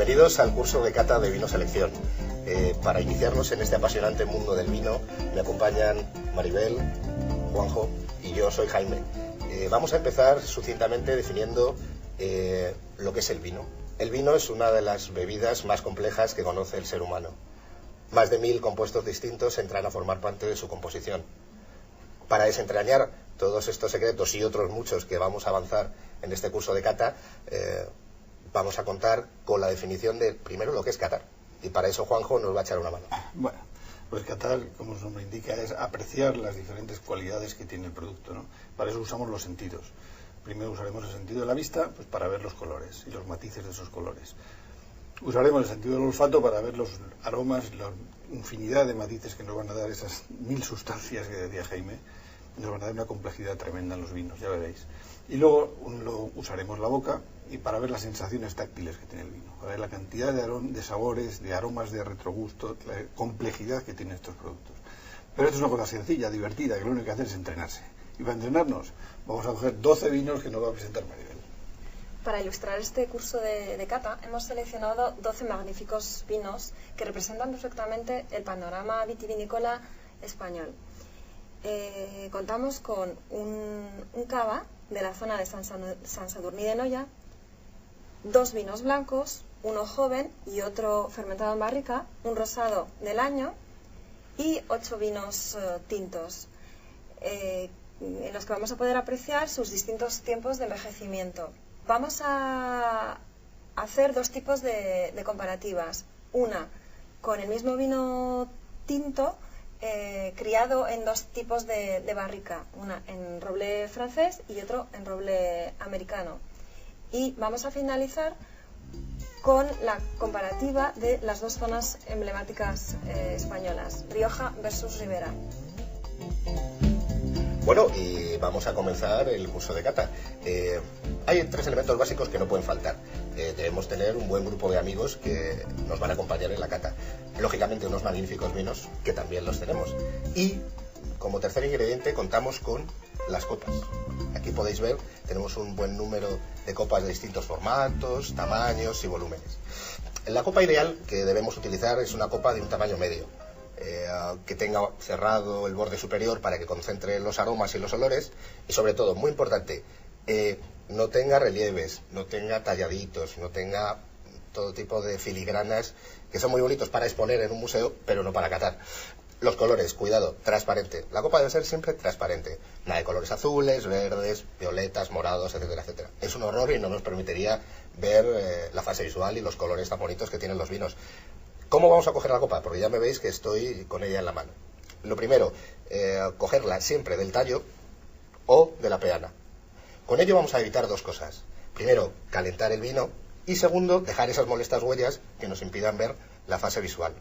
Bienvenidos al curso de cata de vino selección. Para iniciarnos en este apasionante mundo del vino me acompañan Maribel, Juanjo y yo soy Jaime. Vamos a empezar sucintamente definiendo lo que es el vino. El vino es una de las bebidas más complejas que conoce el ser humano. Más de 1000 compuestos distintos entran a formar parte de su composición. Para desentrañar todos estos secretos y otros muchos que vamos a avanzar en este curso de cata, vamos a contar con la definición de, primero, lo que es catar. Y para eso Juanjo nos va a echar una mano. Bueno, pues catar, como su nombre indica, es apreciar las diferentes cualidades que tiene el producto, ¿no? Para eso usamos los sentidos. Primero usaremos el sentido de la vista, pues para ver los colores y los matices de esos colores. Usaremos el sentido del olfato para ver los aromas, la infinidad de matices que nos van a dar esas 1000 sustancias que decía Jaime. Nos van a dar una complejidad tremenda en los vinos, ya veréis. Y luego usaremos la boca y para ver las sensaciones táctiles que tiene el vino, para ver la cantidad de sabores, de aromas, de retrogusto, la complejidad que tienen estos productos. Pero esto es una cosa sencilla, divertida, que lo único que hacer es entrenarse. Y para entrenarnos vamos a coger 12 vinos que nos va a presentar Maribel. Para ilustrar este curso de cata hemos seleccionado 12 magníficos vinos que representan perfectamente el panorama vitivinícola español. Contamos con un cava de la zona de San Sadurní de Noya, 2 vinos blancos, uno joven y otro fermentado en barrica, un rosado del año y 8 vinos tintos, en los que vamos a poder apreciar sus distintos tiempos de envejecimiento. Vamos a hacer 2 tipos de comparativas, una con el mismo vino tinto, criado en 2 tipos de barrica, una en roble francés y otro en roble americano. Y vamos a finalizar con la comparativa de las 2 zonas emblemáticas españolas, Rioja versus Ribera. Bueno, y vamos a comenzar el curso de cata. Hay 3 elementos básicos que no pueden faltar. Debemos tener un buen grupo de amigos que nos van a acompañar en la cata. Lógicamente unos magníficos vinos, que también los tenemos. Y como tercer ingrediente contamos con las copas. Aquí podéis ver, tenemos un buen número de copas de distintos formatos, tamaños y volúmenes. La copa ideal que debemos utilizar es una copa de un tamaño medio, que tenga cerrado el borde superior para que concentre los aromas y los olores, y sobre todo, muy importante, no tenga relieves, no tenga talladitos, no tenga todo tipo de filigranas que son muy bonitos para exponer en un museo, pero no para catar. Los colores, cuidado, transparente. La copa debe ser siempre transparente. Nada de colores azules, verdes, violetas, morados, etcétera, etcétera. Es un horror y no nos permitiría ver la fase visual y los colores tan bonitos que tienen los vinos. ¿Cómo vamos a coger la copa? Porque ya me veis que estoy con ella en la mano. Lo primero, cogerla siempre del tallo o de la peana. Con ello vamos a evitar 2 cosas. Primero, calentar el vino y segundo, dejar esas molestas huellas que nos impidan ver la fase visual.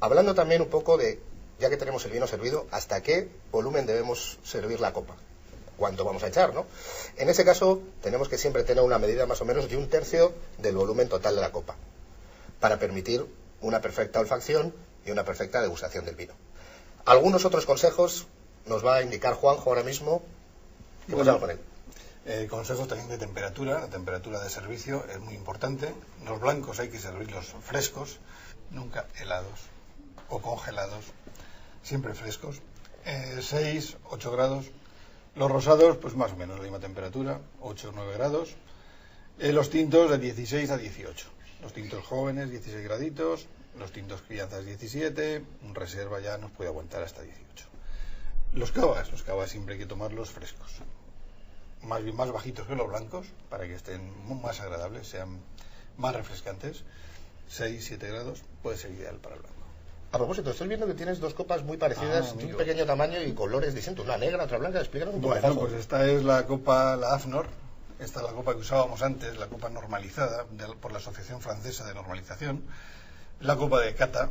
Hablando también un poco de, ya que tenemos el vino servido, hasta qué volumen debemos servir la copa. ¿Cuánto vamos a echar, no? En ese caso, tenemos que siempre tener una medida más o menos de 1/3 del volumen total de la copa, para permitir una perfecta olfacción y una perfecta degustación del vino. Algunos otros consejos nos va a indicar Juanjo ahora mismo. ¿Qué pasamos con él? Consejos también de temperatura. La temperatura de servicio es muy importante. Los blancos hay que servirlos frescos, nunca helados o congelados, siempre frescos. 6, 8 grados. Los rosados, pues más o menos la misma temperatura, 8 o 9 grados. Los tintos de 16 a 18. Los tintos jóvenes, 16 graditos. Los tintos crianzas, 17. Un reserva ya nos puede aguantar hasta 18. Los cavas siempre hay que tomarlos frescos. Más bajitos que los blancos, para que estén más agradables, sean más refrescantes. 6, 7 grados puede ser ideal para el blanco. A propósito, estoy viendo que tienes 2 copas muy parecidas, de un pequeño tamaño y colores distintos, una negra, otra blanca. Explícanos un poco. Bueno, pues esta es la copa, la Afnor. Esta es la copa que usábamos antes, la copa normalizada por la Asociación Francesa de Normalización. La copa de cata.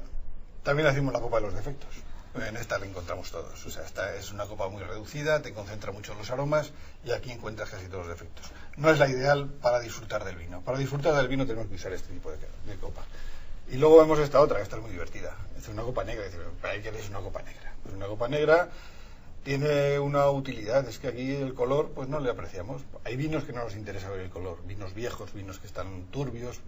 También hacemos la copa de los defectos. En esta la encontramos todos. O sea, esta es una copa muy reducida, te concentra mucho los aromas y aquí encuentras casi todos los defectos. No es la ideal para disfrutar del vino. Para disfrutar del vino tenemos que usar este tipo de copa. Y luego vemos esta otra, que esta es muy divertida. Es una copa negra. Dice, ¿para qué es una copa negra? Pues una copa negra tiene una utilidad, es que aquí el color pues no le apreciamos. Hay vinos que no nos interesa ver el color, vinos viejos, vinos que están turbios,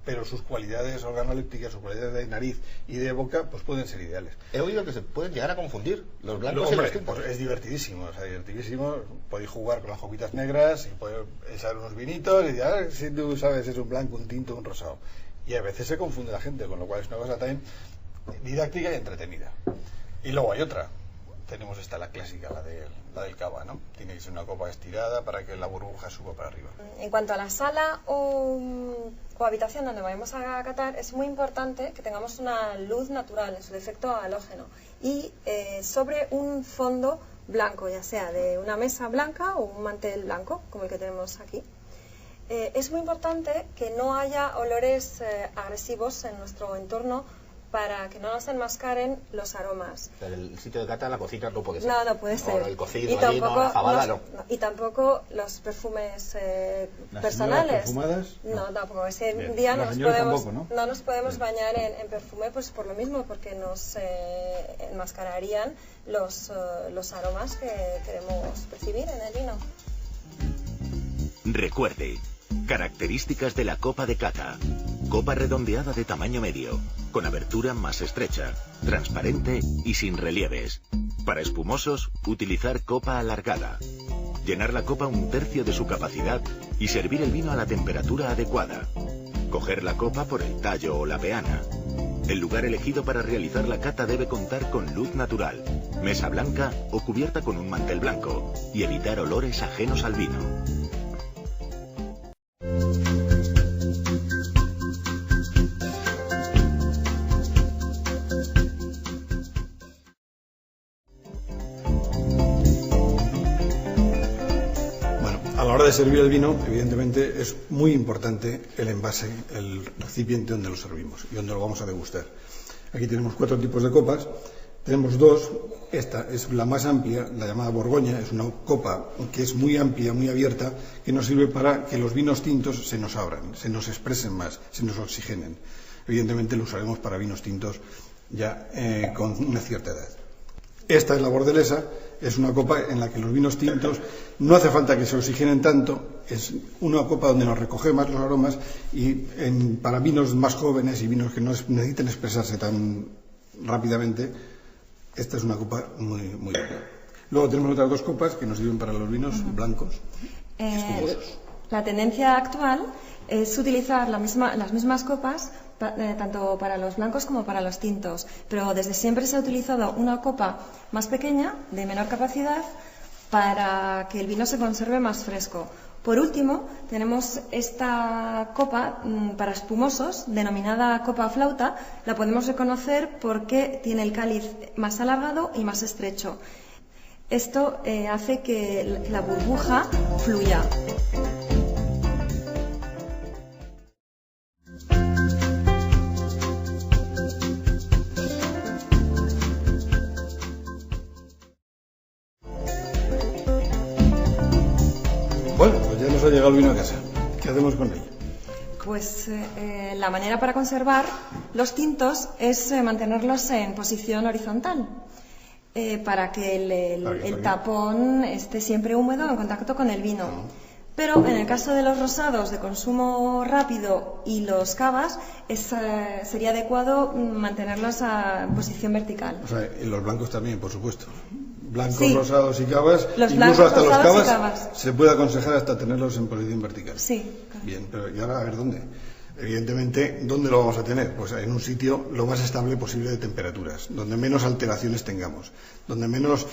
pero sus cualidades organolépticas, sus cualidades de nariz y de boca, pues pueden ser ideales. He oído que se pueden llegar a confundir los blancos y Hombre, los tintos. pues es divertidísimo, o sea, divertidísimo. Podéis jugar con las copitas negras y podéis echar unos vinitos y decir, si tú sabes si es un blanco, un tinto, un rosado. Y a veces se confunde la gente, con lo cual es una cosa también didáctica y entretenida. Y luego hay otra. Tenemos esta, la clásica, la del cava, ¿no? Tiene que ser una copa estirada para que la burbuja suba para arriba. En cuanto a la sala o habitación donde vayamos a catar, es muy importante que tengamos una luz natural, en su defecto halógeno, y sobre un fondo blanco, ya sea de una mesa blanca o un mantel blanco, como el que tenemos aquí. Es muy importante que no haya olores agresivos en nuestro entorno para que no nos enmascaren los aromas. El sitio de cata, la cocina no puede ser. No puede ser. El cocido, allí, la fabada, no. Y tampoco los perfumes personales. ¿Perfumadas? No, tampoco. Ese Bien. día Las señoras tampoco, no nos podemos bañar en perfume, pues por lo mismo, porque nos enmascararían los aromas que queremos percibir en el vino. Recuerde, características de la copa de cata. Copa redondeada de tamaño medio, con abertura más estrecha, transparente y sin relieves. Para espumosos, utilizar copa alargada. Llenar la copa un tercio de su capacidad y servir el vino a la temperatura adecuada. Coger la copa por el tallo o la peana. El lugar elegido para realizar la cata debe contar con luz natural, mesa blanca o cubierta con un mantel blanco y evitar olores ajenos al vino. A la hora de servir el vino, evidentemente, es muy importante el envase, el recipiente donde lo servimos y donde lo vamos a degustar. Aquí tenemos 4 tipos de copas. Tenemos 2. Esta es la más amplia, la llamada Borgoña. Es una copa que es muy amplia, muy abierta, que nos sirve para que los vinos tintos se nos abran, se nos expresen más, se nos oxigenen. Evidentemente lo usaremos para vinos tintos ya con una cierta edad. Esta es la Bordelesa, es una copa en la que los vinos tintos no hace falta que se oxigenen tanto, es una copa donde nos recoge más los aromas y para vinos más jóvenes y vinos que no necesiten expresarse tan rápidamente, esta es una copa muy, muy buena. Luego tenemos otras 2 copas que nos sirven para los vinos blancos espumosos. La tendencia actual es utilizar las mismas copas tanto para los blancos como para los tintos, pero desde siempre se ha utilizado una copa más pequeña, de menor capacidad, para que el vino se conserve más fresco. Por último, tenemos esta copa para espumosos, denominada copa flauta. La podemos reconocer porque tiene el cáliz más alargado y más estrecho. Esto hace que la burbuja fluya. Bueno, pues ya nos ha llegado el vino a casa. ¿Qué hacemos con él? Pues la manera para conservar los tintos es mantenerlos en posición horizontal, para que el tapón esté siempre húmedo en contacto con el vino. Pero en el caso de los rosados de consumo rápido y los cavas, sería adecuado mantenerlos en posición vertical. O sea, y los blancos también, por supuesto. Blancos, sí. Rosados y cavas, los incluso blancos, hasta los rosados cavas, se puede aconsejar hasta tenerlos en posición vertical. Sí. Bien, pero ¿y ahora a ver dónde? Evidentemente, ¿dónde lo vamos a tener? Pues en un sitio lo más estable posible de temperaturas, donde menos alteraciones tengamos, donde menos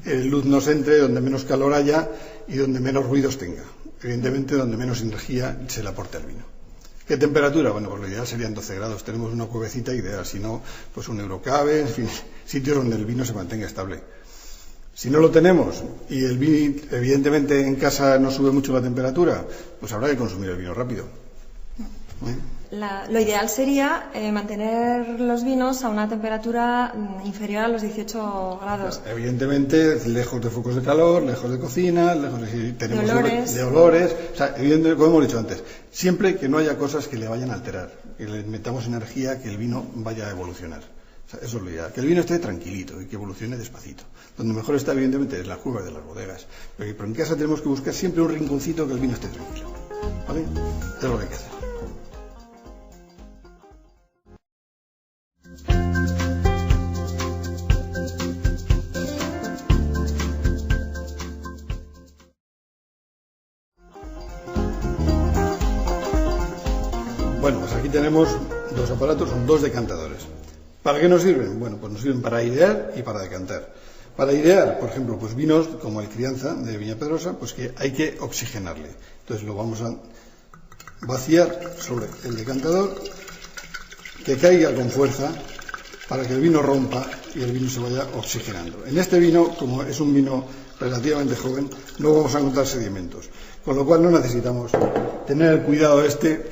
luz nos entre, donde menos calor haya y donde menos ruidos tenga. Evidentemente, donde menos energía se le aporte al vino. ¿Qué temperatura? Bueno, pues lo ideal serían 12 grados. Tenemos una cuevecita ideal, si no, pues un Eurocave, en fin, sitios donde el vino se mantenga estable. Si no lo tenemos y el vino, evidentemente en casa no sube mucho la temperatura, pues habrá que consumir el vino rápido. Lo ideal sería mantener los vinos a una temperatura inferior a los 18 grados. Evidentemente, lejos de focos de calor, lejos de cocina, lejos de olores. O sea, evidentemente, como hemos dicho antes, siempre que no haya cosas que le vayan a alterar, que le metamos energía, que el vino vaya a evolucionar. O sea, eso es lo ideal. Que el vino esté tranquilito y que evolucione despacito. Donde mejor está, evidentemente, es la cueva de las bodegas. Pero en casa tenemos que buscar siempre un rinconcito que el vino esté tranquilo. ¿Vale? Es lo que hay que hacer. Bueno, pues aquí tenemos dos aparatos, son dos decantadores. ¿Para qué nos sirven? Bueno, pues nos sirven para airear y para decantar. Para airear, por ejemplo, pues vinos como el Crianza de Viña Pedrosa, pues que hay que oxigenarle. Entonces lo vamos a vaciar sobre el decantador, que caiga con fuerza para que el vino rompa y el vino se vaya oxigenando. En este vino, como es un vino relativamente joven, no vamos a encontrar sedimentos, con lo cual no necesitamos tener el cuidado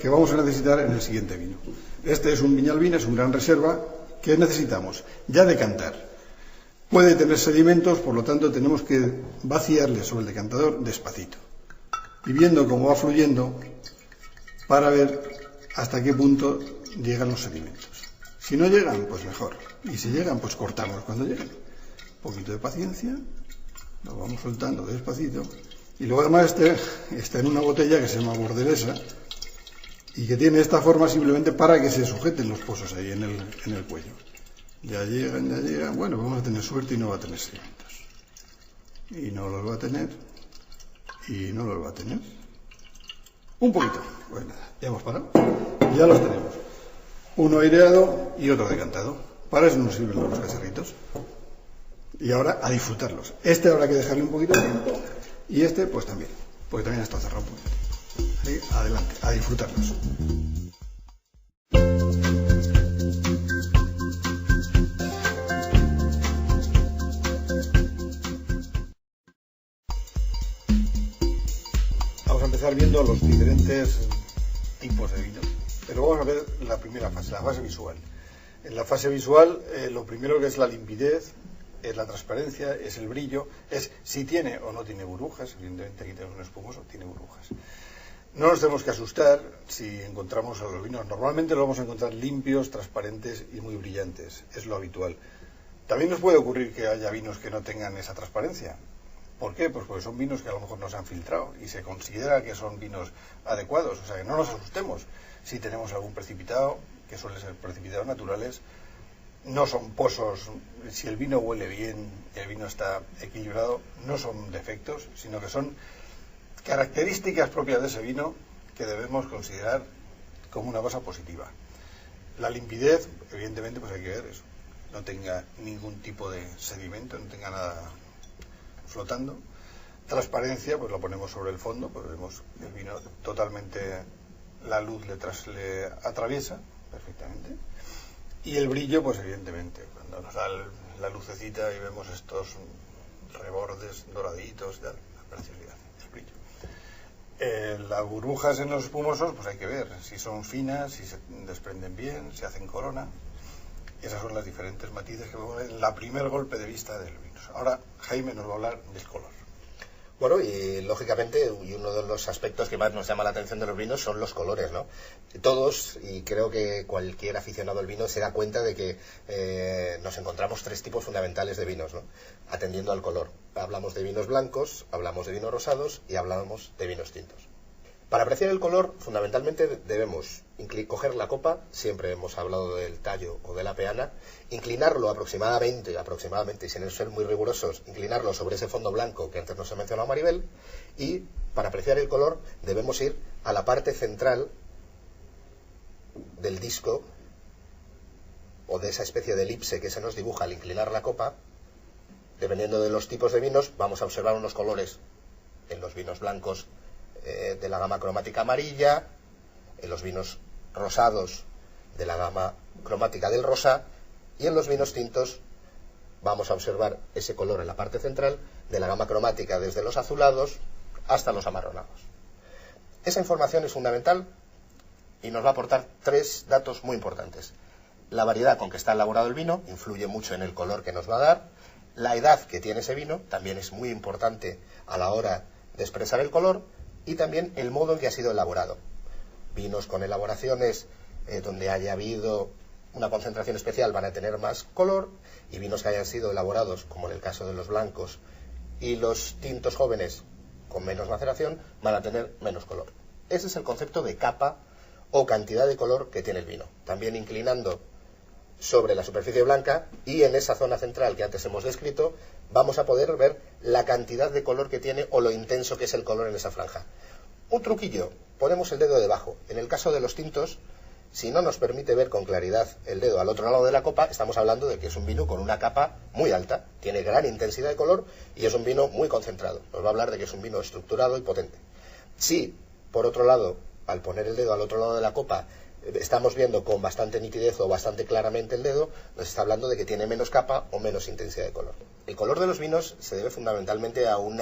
que vamos a necesitar en el siguiente vino. Este es un Viñalbina, es un gran reserva, que necesitamos ya decantar. Puede tener sedimentos, por lo tanto tenemos que vaciarle sobre el decantador despacito y viendo cómo va fluyendo para ver hasta qué punto llegan los sedimentos. Si no llegan, pues mejor, y si llegan, pues cortamos cuando lleguen. Un poquito de paciencia, lo vamos soltando despacito, y luego además está en una botella que se llama bordelesa y que tiene esta forma simplemente para que se sujeten los pozos ahí en el cuello. Ya llegan, bueno, vamos a tener suerte y no va a tener sedimentos. Y no los va a tener, y no los va a tener. Un poquito, bueno, ya hemos parado, ya los tenemos. Uno aireado y otro decantado. Para eso nos sirven los cacharritos. Y ahora a disfrutarlos. Este habrá que dejarle un poquito de tiempo. Y este, pues también, porque también está cerrado. Ahí, adelante, a disfrutarlos. Vamos a empezar viendo los diferentes tipos de vinos. Pero vamos a ver la primera fase, la fase visual. En la fase visual, lo primero que es la limpidez, es la transparencia, es el brillo, es si tiene o no tiene burbujas. Evidentemente aquí tenemos un espumoso, tiene burbujas. No nos tenemos que asustar si encontramos a los vinos. Normalmente los vamos a encontrar limpios, transparentes y muy brillantes. Es lo habitual. También nos puede ocurrir que haya vinos que no tengan esa transparencia. ¿Por qué? Pues porque son vinos que a lo mejor no se han filtrado y se considera que son vinos adecuados. O sea, que no nos asustemos si tenemos algún precipitado, que suelen ser precipitados naturales. No son pozos. Si el vino huele bien, el vino está equilibrado, no son defectos, sino que son características propias de ese vino que debemos considerar como una cosa positiva. La limpidez, evidentemente, pues hay que ver eso. No tenga ningún tipo de sedimento, no tenga nada flotando. Transparencia, pues lo ponemos sobre el fondo, pues vemos el vino totalmente, la luz le atraviesa perfectamente. Y el brillo, pues evidentemente, cuando nos da la lucecita y vemos estos rebordes doraditos, ya, la preciosidad, el brillo. Las burbujas en los espumosos, pues hay que ver si son finas, si se desprenden bien, si hacen corona. Y esas son las diferentes matices que vemos en la primer golpe de vista del vino. Ahora Jaime nos va a hablar del color. Bueno, y lógicamente, y uno de los aspectos que más nos llama la atención de los vinos son los colores, ¿no? Todos, y creo que cualquier aficionado al vino se da cuenta de que nos encontramos tres tipos fundamentales de vinos, ¿no? Atendiendo al color. Hablamos de vinos blancos, hablamos de vinos rosados y hablamos de vinos tintos. Para apreciar el color, fundamentalmente debemos coger la copa, siempre hemos hablado del tallo o de la peana, inclinarlo aproximadamente, y sin ser muy rigurosos, inclinarlo sobre ese fondo blanco que antes nos ha mencionado Maribel, y para apreciar el color debemos ir a la parte central del disco o de esa especie de elipse que se nos dibuja al inclinar la copa. Dependiendo de los tipos de vinos, vamos a observar unos colores en los vinos blancos de la gama cromática amarilla, en los vinos rosados de la gama cromática del rosa, y en los vinos tintos vamos a observar ese color en la parte central de la gama cromática desde los azulados hasta los amarronados. Esa información es fundamental y nos va a aportar tres datos muy importantes. La variedad con que está elaborado el vino influye mucho en el color que nos va a dar. La edad que tiene ese vino también es muy importante a la hora de expresar el color, y también el modo en que ha sido elaborado. Vinos con elaboraciones donde haya habido una concentración especial van a tener más color, y vinos que hayan sido elaborados, como en el caso de los blancos y los tintos jóvenes con menos maceración, van a tener menos color. Ese es el concepto de capa o cantidad de color que tiene el vino. También inclinando sobre la superficie blanca y en esa zona central que antes hemos descrito, vamos a poder ver la cantidad de color que tiene o lo intenso que es el color en esa franja. Un truquillo, ponemos el dedo debajo. En el caso de los tintos, Si no nos permite ver con claridad el dedo al otro lado de la copa, estamos hablando de que es un vino con una capa muy alta, tiene gran intensidad de color y es un vino muy concentrado. Nos va a hablar de que es un vino estructurado y potente. Si, por otro lado, al poner el dedo al otro lado de la copa, estamos viendo con bastante nitidez o bastante claramente el dedo, nos está hablando de que tiene menos capa o menos intensidad de color. El color de los vinos se debe fundamentalmente a un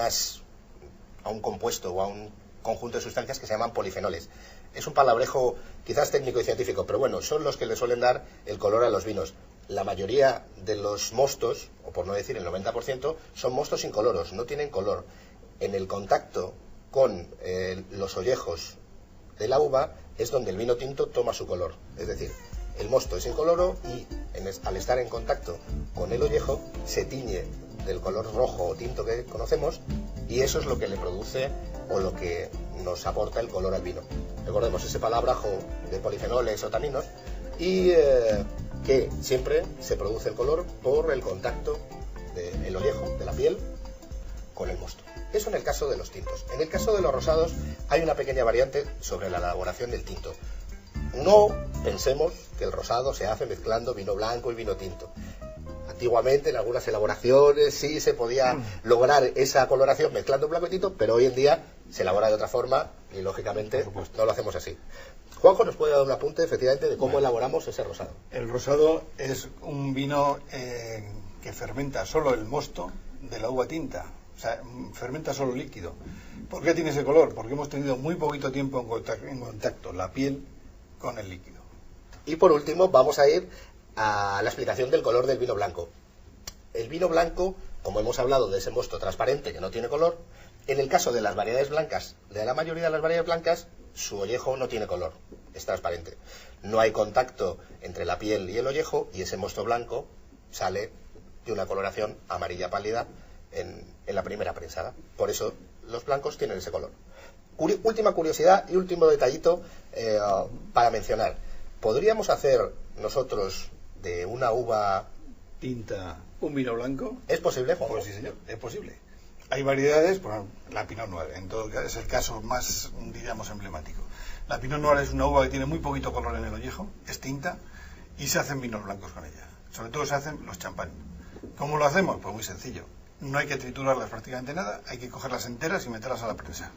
compuesto o a un conjunto de sustancias que se llaman polifenoles. Es un palabrejo quizás técnico y científico, pero bueno, son los que le suelen dar el color a los vinos. La mayoría de los mostos, o por no decir el 90%, son mostos incoloros, no tienen color. En el contacto con los ollejos de la uva es donde el vino tinto toma su color. Es decir, el mosto es incoloro y al estar en contacto con el ollejo se tiñe del color rojo o tinto que conocemos, y eso es lo que le produce o lo que nos aporta el color al vino. Recordemos ese palabrajo de polifenoles o taninos, y que siempre se produce el color por el contacto del ollejo, de la piel, con el mosto. Eso en el caso de los tintos. En el caso de los rosados hay una pequeña variante sobre la elaboración del tinto. No pensemos que el rosado se hace mezclando vino blanco y vino tinto. Antiguamente en algunas elaboraciones sí se podía lograr esa coloración mezclando blanco y tinto, pero hoy en día se elabora de otra forma y lógicamente no lo hacemos así. Juanjo nos puede dar un apunte efectivamente de cómo elaboramos ese rosado. El rosado es un vino que fermenta solo el mosto de la uva tinta. O sea, fermenta solo líquido. ¿Por qué tiene ese color? Porque hemos tenido muy poquito tiempo en contacto la piel con el líquido. Y por último vamos a ir a la explicación del color del vino blanco. El vino blanco, como hemos hablado de ese mosto transparente que no tiene color, en el caso de las variedades blancas, de la mayoría de las variedades blancas, su ollejo no tiene color, es transparente. No hay contacto entre la piel y el ollejo y ese mosto blanco sale de una coloración amarilla pálida en la primera prensada. Por eso los blancos tienen ese color. Última curiosidad y último detallito para mencionar. ¿Podríamos hacer nosotros de una uva tinta un vino blanco? ¿Es posible, Juanjo? Pues sí, señor, es posible. Hay variedades, por ejemplo, la Pinot Noir, en todo caso, es el caso más, diríamos, emblemático. La Pinot Noir es una uva que tiene muy poquito color en el ollejo, es tinta, y se hacen vinos blancos con ella. Sobre todo se hacen los champán. ¿Cómo lo hacemos? Pues muy sencillo. No hay que triturarlas prácticamente nada, hay que cogerlas enteras y meterlas a la prensa.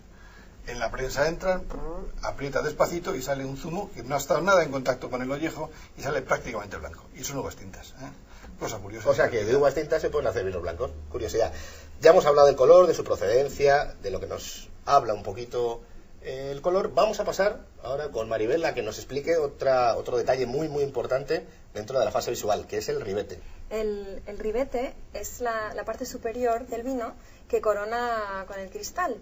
En la prensa entran, aprieta despacito y sale un zumo que no ha estado nada en contacto con el ollejo y sale prácticamente blanco. Y son uvas tintas, ¿eh? Cosa curiosa. O sea que de uvas tintas se pueden hacer vinos blancos. Curiosidad. Ya hemos hablado del color, de su procedencia, de lo que nos habla un poquito el color. Vamos a pasar ahora con Maribel a que nos explique otro detalle muy muy importante dentro de la fase visual, que es el ribete. El ribete es la parte superior del vino que corona con el cristal.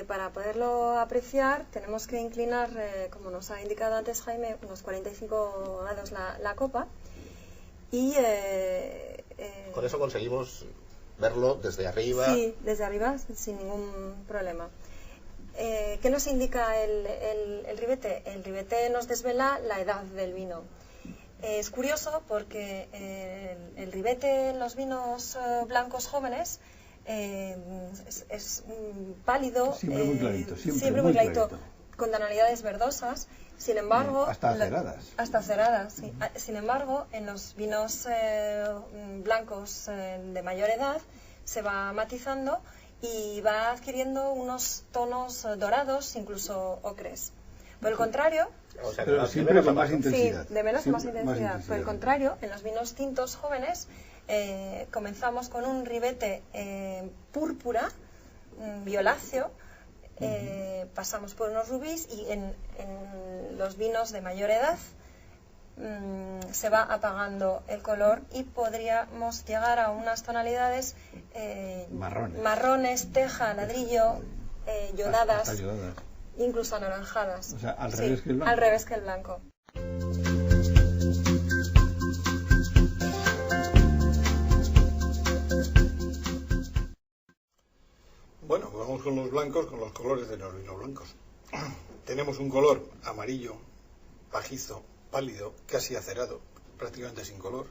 Para poderlo apreciar tenemos que inclinar, como nos ha indicado antes Jaime, unos 45 grados la copa y... con eso conseguimos verlo desde arriba. Sí, desde arriba sin ningún problema. ¿Qué nos indica el ribete? El ribete nos desvela la edad del vino. Es curioso porque el ribete en los vinos blancos jóvenes es pálido, siempre muy clarito, siempre muy clarito, con tonalidades verdosas. Sin embargo, hasta aceradas. Hasta aceradas, sí. Sin embargo, en los vinos blancos de mayor edad se va matizando y va adquiriendo unos tonos dorados, incluso ocres. Por el contrario, o sea, pero siempre con más intensidad. Sí, de menos a más intensidad. Por el contrario, en los vinos tintos jóvenes comenzamos con un ribete púrpura, violáceo, pasamos por unos rubíes y en los vinos de mayor edad se va apagando el color y podríamos llegar a unas tonalidades marrones, teja, ladrillo, yodadas, hasta yodadas, incluso anaranjadas. O sea, al revés que el blanco. Al revés que el blanco. Bueno, vamos con los blancos, con los colores de los vinos blancos. Tenemos un color amarillo, pajizo, pálido, casi acerado, prácticamente sin color.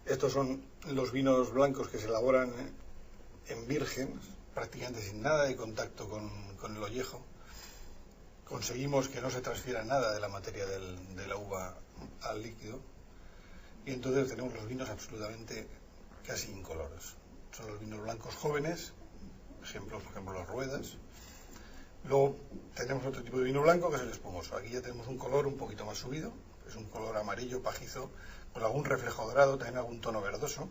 Estos son los vinos blancos que se elaboran en virgen, prácticamente sin nada de contacto con el ollejo, conseguimos que no se transfiera nada de la materia de la uva al líquido, y entonces tenemos los vinos absolutamente casi incoloros. Son los vinos blancos jóvenes, ejemplos, por ejemplo, las ruedas. Luego tenemos otro tipo de vino blanco que es el espumoso. Aquí ya tenemos un color un poquito más subido, es un color amarillo pajizo, con algún reflejo dorado, también algún tono verdoso,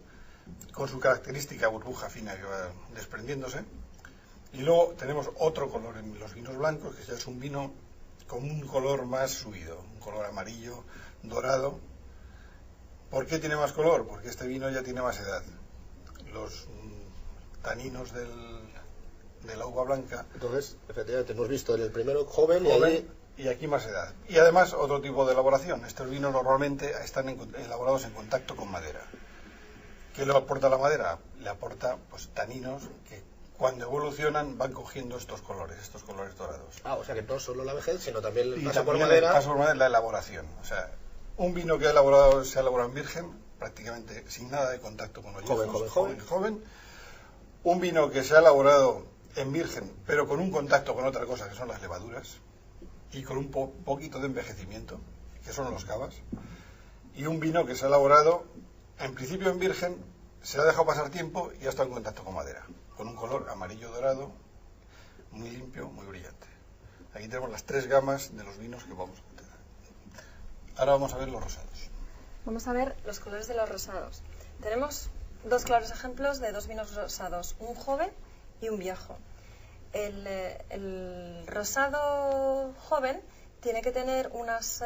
con su característica burbuja fina que va desprendiéndose. Y luego tenemos otro color en los vinos blancos, que ya es un vino con un color más subido, un color amarillo, dorado. ¿Por qué tiene más color? Porque este vino ya tiene más edad. Los taninos de la uva blanca... Entonces, efectivamente, hemos visto en el primero joven y aquí más edad. Y además otro tipo de elaboración. Estos vinos normalmente están elaborados en contacto con madera. ¿Qué le aporta la madera? Le aporta pues taninos que cuando evolucionan van cogiendo estos colores dorados. O sea que no solo la vejez, sino también el Y paso por también madera. el paso por madera es la elaboración. O sea, un vino que se ha elaborado en virgen, prácticamente sin nada de contacto con los joven. Un vino que se ha elaborado en virgen, pero con un contacto con otra cosa, que son las levaduras, y con un poquito de envejecimiento, que son los cavas. Y un vino que se ha elaborado, en principio en virgen, se ha dejado pasar tiempo y ha estado en contacto con madera, con un color amarillo dorado, muy limpio, muy brillante. Aquí tenemos las tres gamas de los vinos que vamos a tener. Ahora vamos a ver los rosados. Vamos a ver los colores de los rosados. Tenemos dos claros ejemplos de dos vinos rosados, un joven y un viejo. El rosado joven tiene que tener unas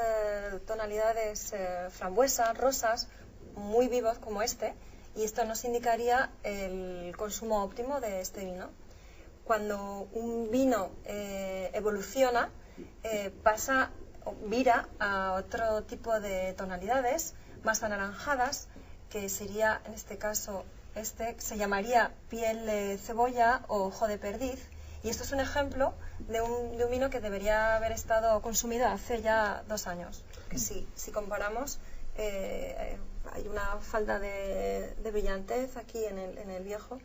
tonalidades frambuesas, rosas, muy vivos como este, y esto nos indicaría el consumo óptimo de este vino. Cuando un vino evoluciona, vira a otro tipo de tonalidades más anaranjadas, que sería, en este caso, se llamaría piel de cebolla o ojo de perdiz, y esto es un ejemplo de un vino que debería haber estado consumido hace ya 2 años. Que si comparamos, hay una falta de brillantez aquí en el viejo.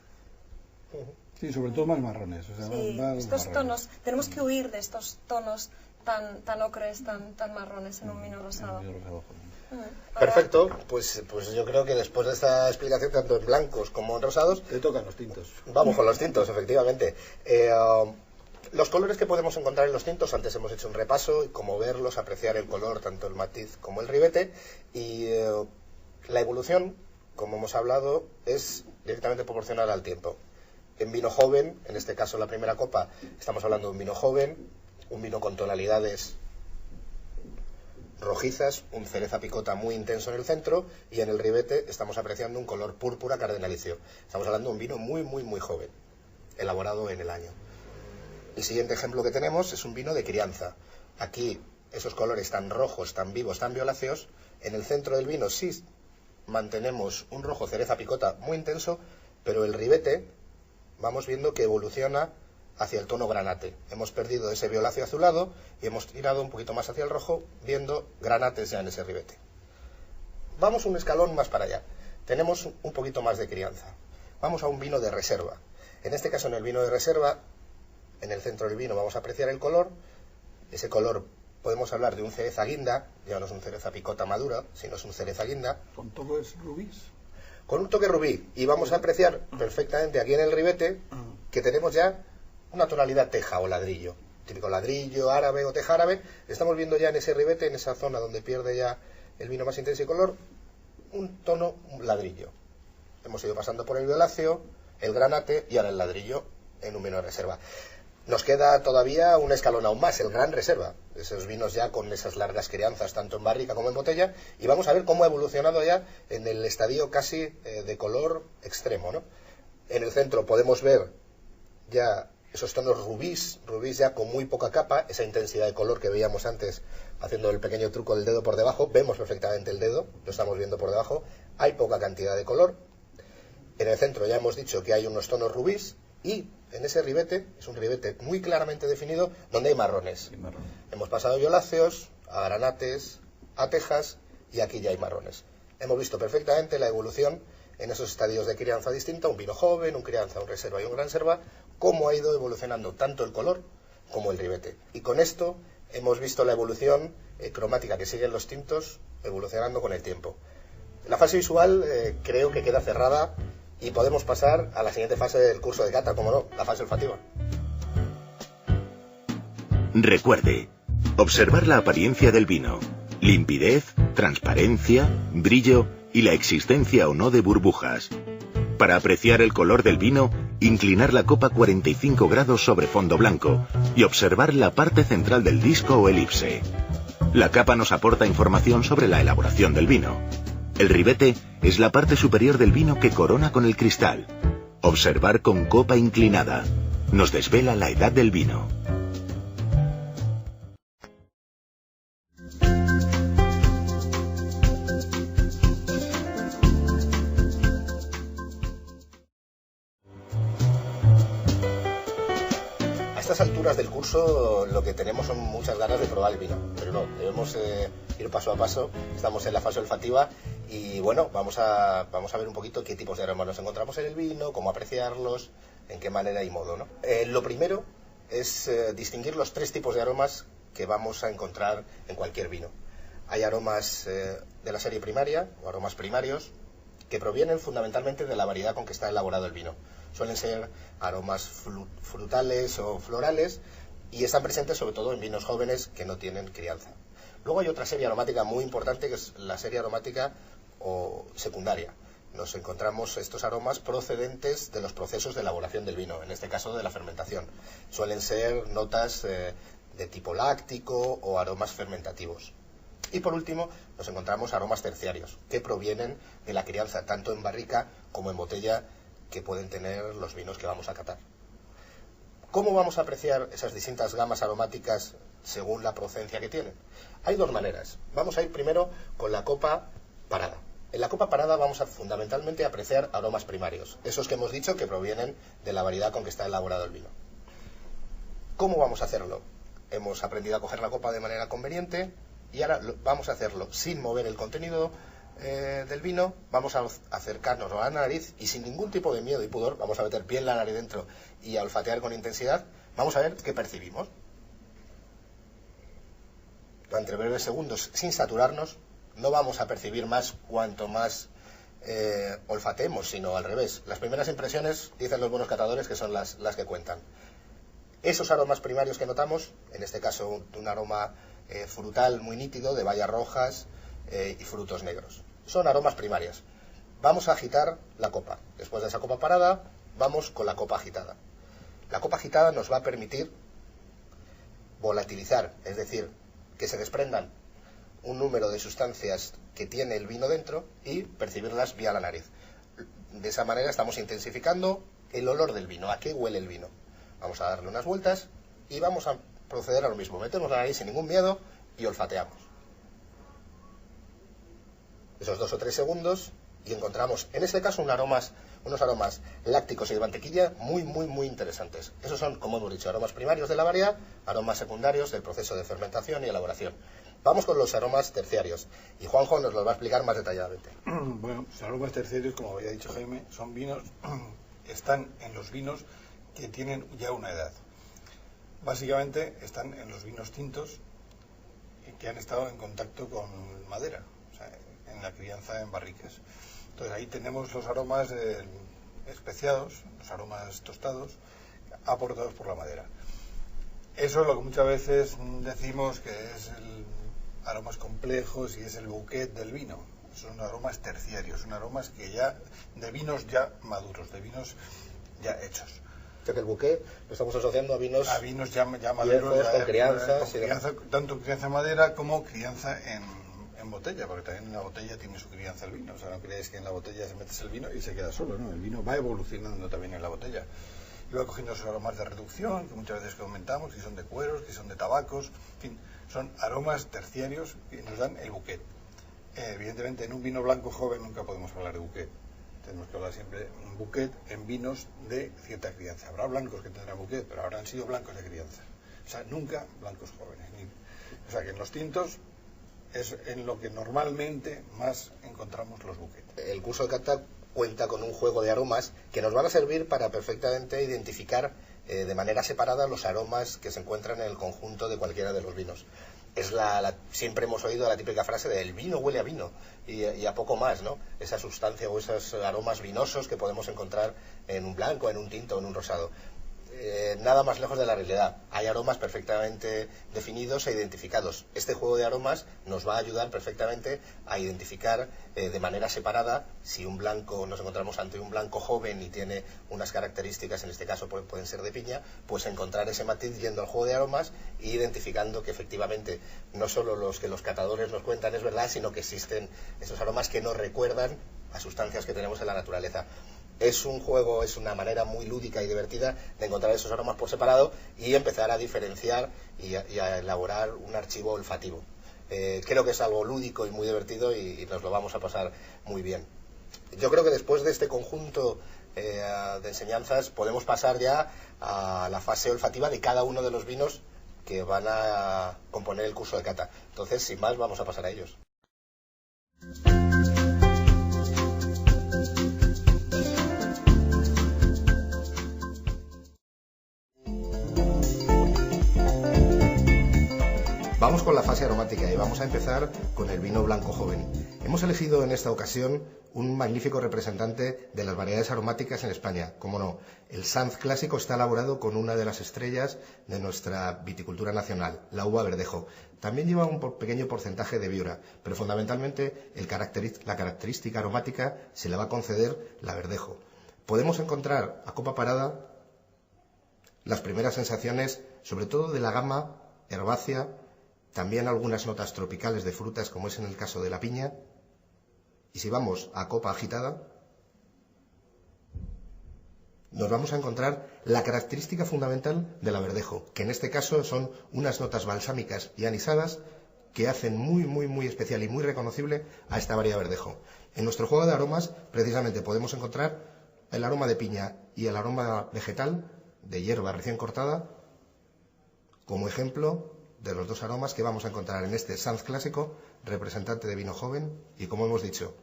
Sí, sobre todo más marrones. O sea, sí, estos marrones. tonos, tenemos que huir de estos tonos tan ocres, tan marrones en un vino rosado. Perfecto, pues yo creo que después de esta explicación, tanto en blancos como en rosados, Te tocan los tintos. vamos con los tintos, efectivamente. Los colores que podemos encontrar en los tintos, antes hemos hecho un repaso, y cómo verlos, apreciar el color, tanto el matiz como el ribete, y la evolución, como hemos hablado, es directamente proporcional al tiempo. En vino joven, en este caso la primera copa, estamos hablando de un vino joven, un vino con tonalidades rojizas, un cereza picota muy intenso en el centro, y en el ribete estamos apreciando un color púrpura cardenalicio. Estamos hablando de un vino muy, muy, muy joven, elaborado en el año. El siguiente ejemplo que tenemos es un vino de crianza. Aquí, esos colores tan rojos, tan vivos, tan violáceos. En el centro del vino sí mantenemos un rojo cereza picota muy intenso, pero el ribete vamos viendo que evoluciona hacia el tono granate. Hemos perdido ese violáceo azulado y hemos tirado un poquito más hacia el rojo, viendo granates ya en ese ribete. Vamos un escalón más para allá. Tenemos un poquito más de crianza. Vamos a un vino de reserva. En este caso, en el vino de reserva, en el centro del vino vamos a apreciar el color. Ese color podemos hablar de un cereza guinda, ya no es un cereza picota madura, sino es un cereza guinda. ¿Con toques rubíes? Con un toque rubí. Y vamos a apreciar perfectamente aquí en el ribete que tenemos ya una tonalidad teja o ladrillo. Típico ladrillo, árabe o teja árabe. Estamos viendo ya en ese ribete, en esa zona donde pierde ya el vino más intenso y color, un tono ladrillo. Hemos ido pasando por el violáceo, el granate y ahora el ladrillo en un vino de reserva. Nos queda todavía un escalón aún más, el gran reserva. Esos vinos ya con esas largas crianzas, tanto en barrica como en botella, y vamos a ver cómo ha evolucionado ya en el estadio casi de color extremo, ¿no? En el centro podemos ver ya esos tonos rubís ya con muy poca capa, esa intensidad de color que veíamos antes haciendo el pequeño truco del dedo por debajo. Vemos perfectamente el dedo, lo estamos viendo por debajo, hay poca cantidad de color. En el centro ya hemos dicho que hay unos tonos rubís, y en ese ribete, es un ribete muy claramente definido, donde hay marrones. Hemos pasado de violáceos a granates, a tejas, y aquí ya hay marrones. Hemos visto perfectamente la evolución en esos estadios de crianza distinta, un vino joven, un crianza, un reserva y un gran reserva, cómo ha ido evolucionando tanto el color como el ribete. Y con esto hemos visto la evolución cromática que siguen los tintos evolucionando con el tiempo. La fase visual creo que queda cerrada y podemos pasar a la siguiente fase del curso de cata, como no, la fase olfativa. Recuerde, observar la apariencia del vino, limpidez, transparencia, brillo y la existencia o no de burbujas. Para apreciar el color del vino, inclinar la copa 45 grados sobre fondo blanco y observar la parte central del disco o elipse. La capa nos aporta información sobre la elaboración del vino. El ribete es la parte superior del vino que corona con el cristal. Observar con copa inclinada nos desvela la edad del vino. A estas alturas del curso lo que tenemos son muchas ganas de probar el vino, pero no, debemos ir paso a paso. Estamos en la fase olfativa y bueno, vamos a ver un poquito qué tipos de aromas nos encontramos en el vino, cómo apreciarlos, en qué manera y modo, ¿no? Lo primero es distinguir los tres tipos de aromas que vamos a encontrar en cualquier vino. Hay aromas de la serie primaria o aromas primarios que provienen fundamentalmente de la variedad con que está elaborado el vino. Suelen ser aromas frutales o florales y están presentes sobre todo en vinos jóvenes que no tienen crianza. Luego hay otra serie aromática muy importante que es la serie aromática o secundaria. Nos encontramos estos aromas procedentes de los procesos de elaboración del vino, en este caso de la fermentación. Suelen ser notas de tipo láctico o aromas fermentativos. Y por último nos encontramos aromas terciarios que provienen de la crianza tanto en barrica como en botella que pueden tener los vinos que vamos a catar. ¿Cómo vamos a apreciar esas distintas gamas aromáticas según la procedencia que tienen? Hay dos maneras. Vamos a ir primero con la copa parada. En la copa parada vamos a fundamentalmente apreciar aromas primarios, esos que hemos dicho que provienen de la variedad con que está elaborado el vino. ¿Cómo vamos a hacerlo? Hemos aprendido a coger la copa de manera conveniente y ahora vamos a hacerlo sin mover el contenido del vino. Vamos a acercarnos a la nariz y sin ningún tipo de miedo y pudor, vamos a meter bien la nariz dentro y a olfatear con intensidad. Vamos a ver qué percibimos. Durante breves segundos, sin saturarnos, no vamos a percibir más cuanto más olfateemos, sino al revés. Las primeras impresiones, dicen los buenos catadores, que son las que cuentan. Esos aromas primarios que notamos, en este caso un aroma frutal muy nítido, de bayas rojas y frutos negros. Son aromas primarias. Vamos a agitar la copa. Después de esa copa parada, vamos con la copa agitada. La copa agitada nos va a permitir volatilizar, es decir, que se desprendan un número de sustancias que tiene el vino dentro y percibirlas vía la nariz. De esa manera estamos intensificando el olor del vino. ¿A qué huele el vino? Vamos a darle unas vueltas y vamos a proceder a lo mismo. Metemos la nariz sin ningún miedo y olfateamos. Esos 2 o 3 segundos y encontramos, en este caso, unos aromas lácticos y de mantequilla muy interesantes. Esos son, como hemos dicho, aromas primarios de la variedad, aromas secundarios del proceso de fermentación y elaboración. Vamos con los aromas terciarios y Juanjo nos los va a explicar más detalladamente. Bueno, los aromas terciarios, como había dicho Jaime, son vinos, están en los vinos que tienen ya una edad. Básicamente están en los vinos tintos que han estado en contacto con madera, o sea, en la crianza en barricas. Entonces ahí tenemos los aromas especiados, los aromas tostados, aportados por la madera. Eso es lo que muchas veces decimos que es aromas complejos y es el bouquet del vino. Son aromas terciarios, son aromas que ya de vinos ya maduros, de vinos ya hechos. Que el bouquet lo estamos asociando a vinos ya maduros, con crianza, tanto crianza en madera como crianza en botella, porque también en la botella tiene su crianza el vino. O sea, no creéis que en la botella se metes el vino y se queda solo, ¿no? El vino va evolucionando también en la botella. Y va cogiendo esos aromas de reducción, que muchas veces comentamos, que son de cueros, que son de tabacos, en fin, son aromas terciarios que nos dan el bouquet. Evidentemente, en un vino blanco joven nunca podemos hablar de bouquet. Tenemos que hablar siempre de un bouquet en vinos de cierta crianza. Habrá blancos que tendrán bouquet, pero habrán sido blancos de crianza. O sea, nunca blancos jóvenes. O sea, que en los tintos es en lo que normalmente más encontramos los bouquets. El curso de cata cuenta con un juego de aromas que nos van a servir para perfectamente identificar de manera separada los aromas que se encuentran en el conjunto de cualquiera de los vinos. Es siempre hemos oído la típica frase de el vino huele a vino y a poco más, ¿no? Esa sustancia o esos aromas vinosos que podemos encontrar en un blanco, en un tinto o en un rosado. Nada más lejos de la realidad. Hay aromas perfectamente definidos e identificados. Este juego de aromas nos va a ayudar perfectamente a identificar de manera separada si un blanco, nos encontramos ante un blanco joven y tiene unas características, en este caso pueden ser de piña, pues encontrar ese matiz yendo al juego de aromas e identificando que efectivamente no solo los que los catadores nos cuentan es verdad, sino que existen esos aromas que nos recuerdan a sustancias que tenemos en la naturaleza. Es un juego, es una manera muy lúdica y divertida de encontrar esos aromas por separado y empezar a diferenciar y a elaborar un archivo olfativo. Creo que es algo lúdico y muy divertido y nos lo vamos a pasar muy bien. Yo creo que después de este conjunto de enseñanzas podemos pasar ya a la fase olfativa de cada uno de los vinos que van a componer el curso de cata. Entonces, sin más, vamos a pasar a ellos. Vamos con la fase aromática y vamos a empezar con el vino blanco joven. Hemos elegido en esta ocasión un magnífico representante de las variedades aromáticas en España. Como no, el Sanz clásico está elaborado con una de las estrellas de nuestra viticultura nacional, la uva verdejo. También lleva un pequeño porcentaje de viura, pero fundamentalmente la característica aromática se le va a conceder la verdejo. Podemos encontrar a copa parada las primeras sensaciones, sobre todo de la gama herbácea, también algunas notas tropicales de frutas, como es en el caso de la piña. Y si vamos a copa agitada, nos vamos a encontrar la característica fundamental de la verdejo, que en este caso son unas notas balsámicas y anisadas que hacen muy especial y muy reconocible a esta variedad verdejo. En nuestro juego de aromas, precisamente, podemos encontrar el aroma de piña y el aroma vegetal de hierba recién cortada como ejemplo de los dos aromas que vamos a encontrar en este Sanz clásico, representante de vino joven y, como hemos dicho,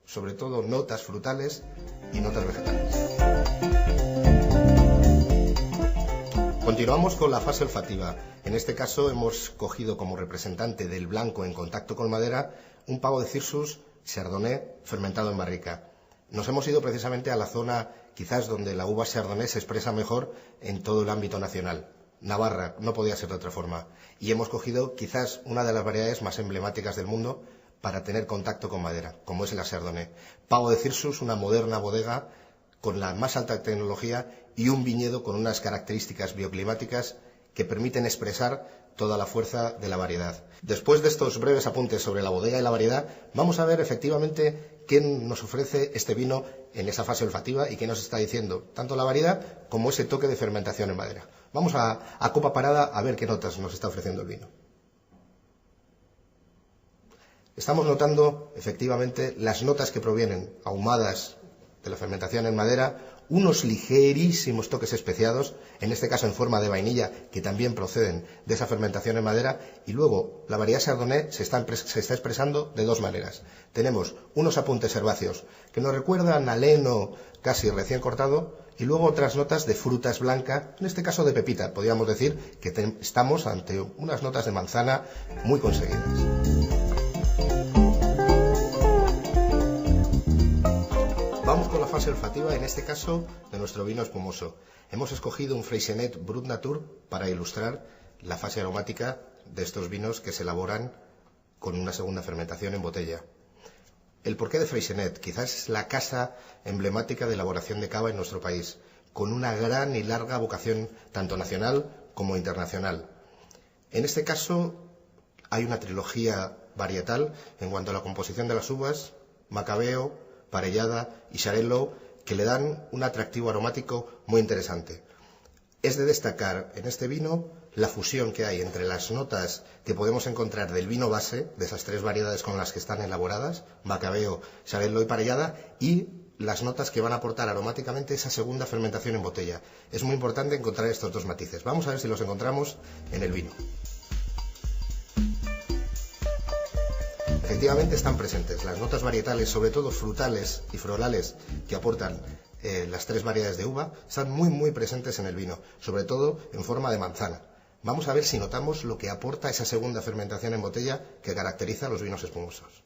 sobre todo notas frutales y notas vegetales. Continuamos con la fase olfativa. En este caso hemos cogido como representante del blanco en contacto con madera un pavo de Cirsus Chardonnay fermentado en barrica. Nos hemos ido precisamente a la zona quizás donde la uva Chardonnay se expresa mejor en todo el ámbito nacional. Navarra, no podía ser de otra forma. Y hemos cogido quizás una de las variedades más emblemáticas del mundo para tener contacto con madera, como es la Chardonnay. Pavo de Cirsus, una moderna bodega con la más alta tecnología y un viñedo con unas características bioclimáticas que permiten expresar toda la fuerza de la variedad. Después de estos breves apuntes sobre la bodega y la variedad, vamos a ver efectivamente qué nos ofrece este vino en esa fase olfativa y qué nos está diciendo tanto la variedad como ese toque de fermentación en madera. Vamos a copa parada a ver qué notas nos está ofreciendo el vino. Estamos notando efectivamente las notas que provienen ahumadas de la fermentación en madera, unos ligerísimos toques especiados, en este caso en forma de vainilla, que también proceden de esa fermentación en madera, y luego la variedad Chardonnay se está expresando de dos maneras. Tenemos unos apuntes herbáceos que nos recuerdan al heno casi recién cortado, y luego otras notas de frutas blancas, en este caso de pepita. Podríamos decir que estamos ante unas notas de manzana muy conseguidas. Vamos con la fase olfativa, en este caso de nuestro vino espumoso. Hemos escogido un Freixenet Brut Natur para ilustrar la fase aromática de estos vinos que se elaboran con una segunda fermentación en botella. El porqué de Freixenet, quizás es la casa emblemática de elaboración de cava en nuestro país, con una gran y larga vocación tanto nacional como internacional. En este caso hay una trilogía varietal en cuanto a la composición de las uvas, Macabeo, Parellada y Xarel-Lo, que le dan un atractivo aromático muy interesante. Es de destacar en este vino la fusión que hay entre las notas que podemos encontrar del vino base, de esas tres variedades con las que están elaboradas, Macabeo, Xarel-Lo y Parellada, y las notas que van a aportar aromáticamente esa segunda fermentación en botella. Es muy importante encontrar estos dos matices. Vamos a ver si los encontramos en el vino. Efectivamente están presentes las notas varietales, sobre todo frutales y florales, que aportan las 3 variedades de uva, están muy presentes en el vino, sobre todo en forma de manzana. Vamos a ver si notamos lo que aporta esa segunda fermentación en botella que caracteriza a los vinos espumosos.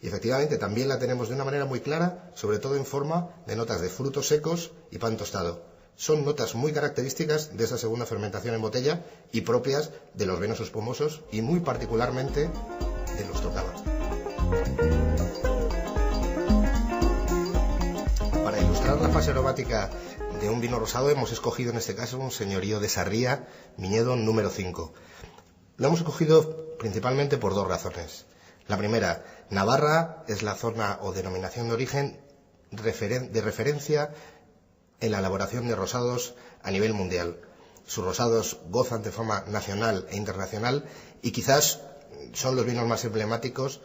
Y efectivamente también la tenemos de una manera muy clara, sobre todo en forma de notas de frutos secos y pan tostado. Son notas muy características de esa segunda fermentación en botella y propias de los vinos espumosos y muy particularmente de los tocadas. Para ilustrar la fase aromática de un vino rosado hemos escogido en este caso un señorío de Sarria, viñedo número 5. Lo hemos escogido principalmente por 2 razones. La primera, Navarra es la zona o denominación de origen de referencia en la elaboración de rosados a nivel mundial. Sus rosados gozan de fama nacional e internacional y quizás son los vinos más emblemáticos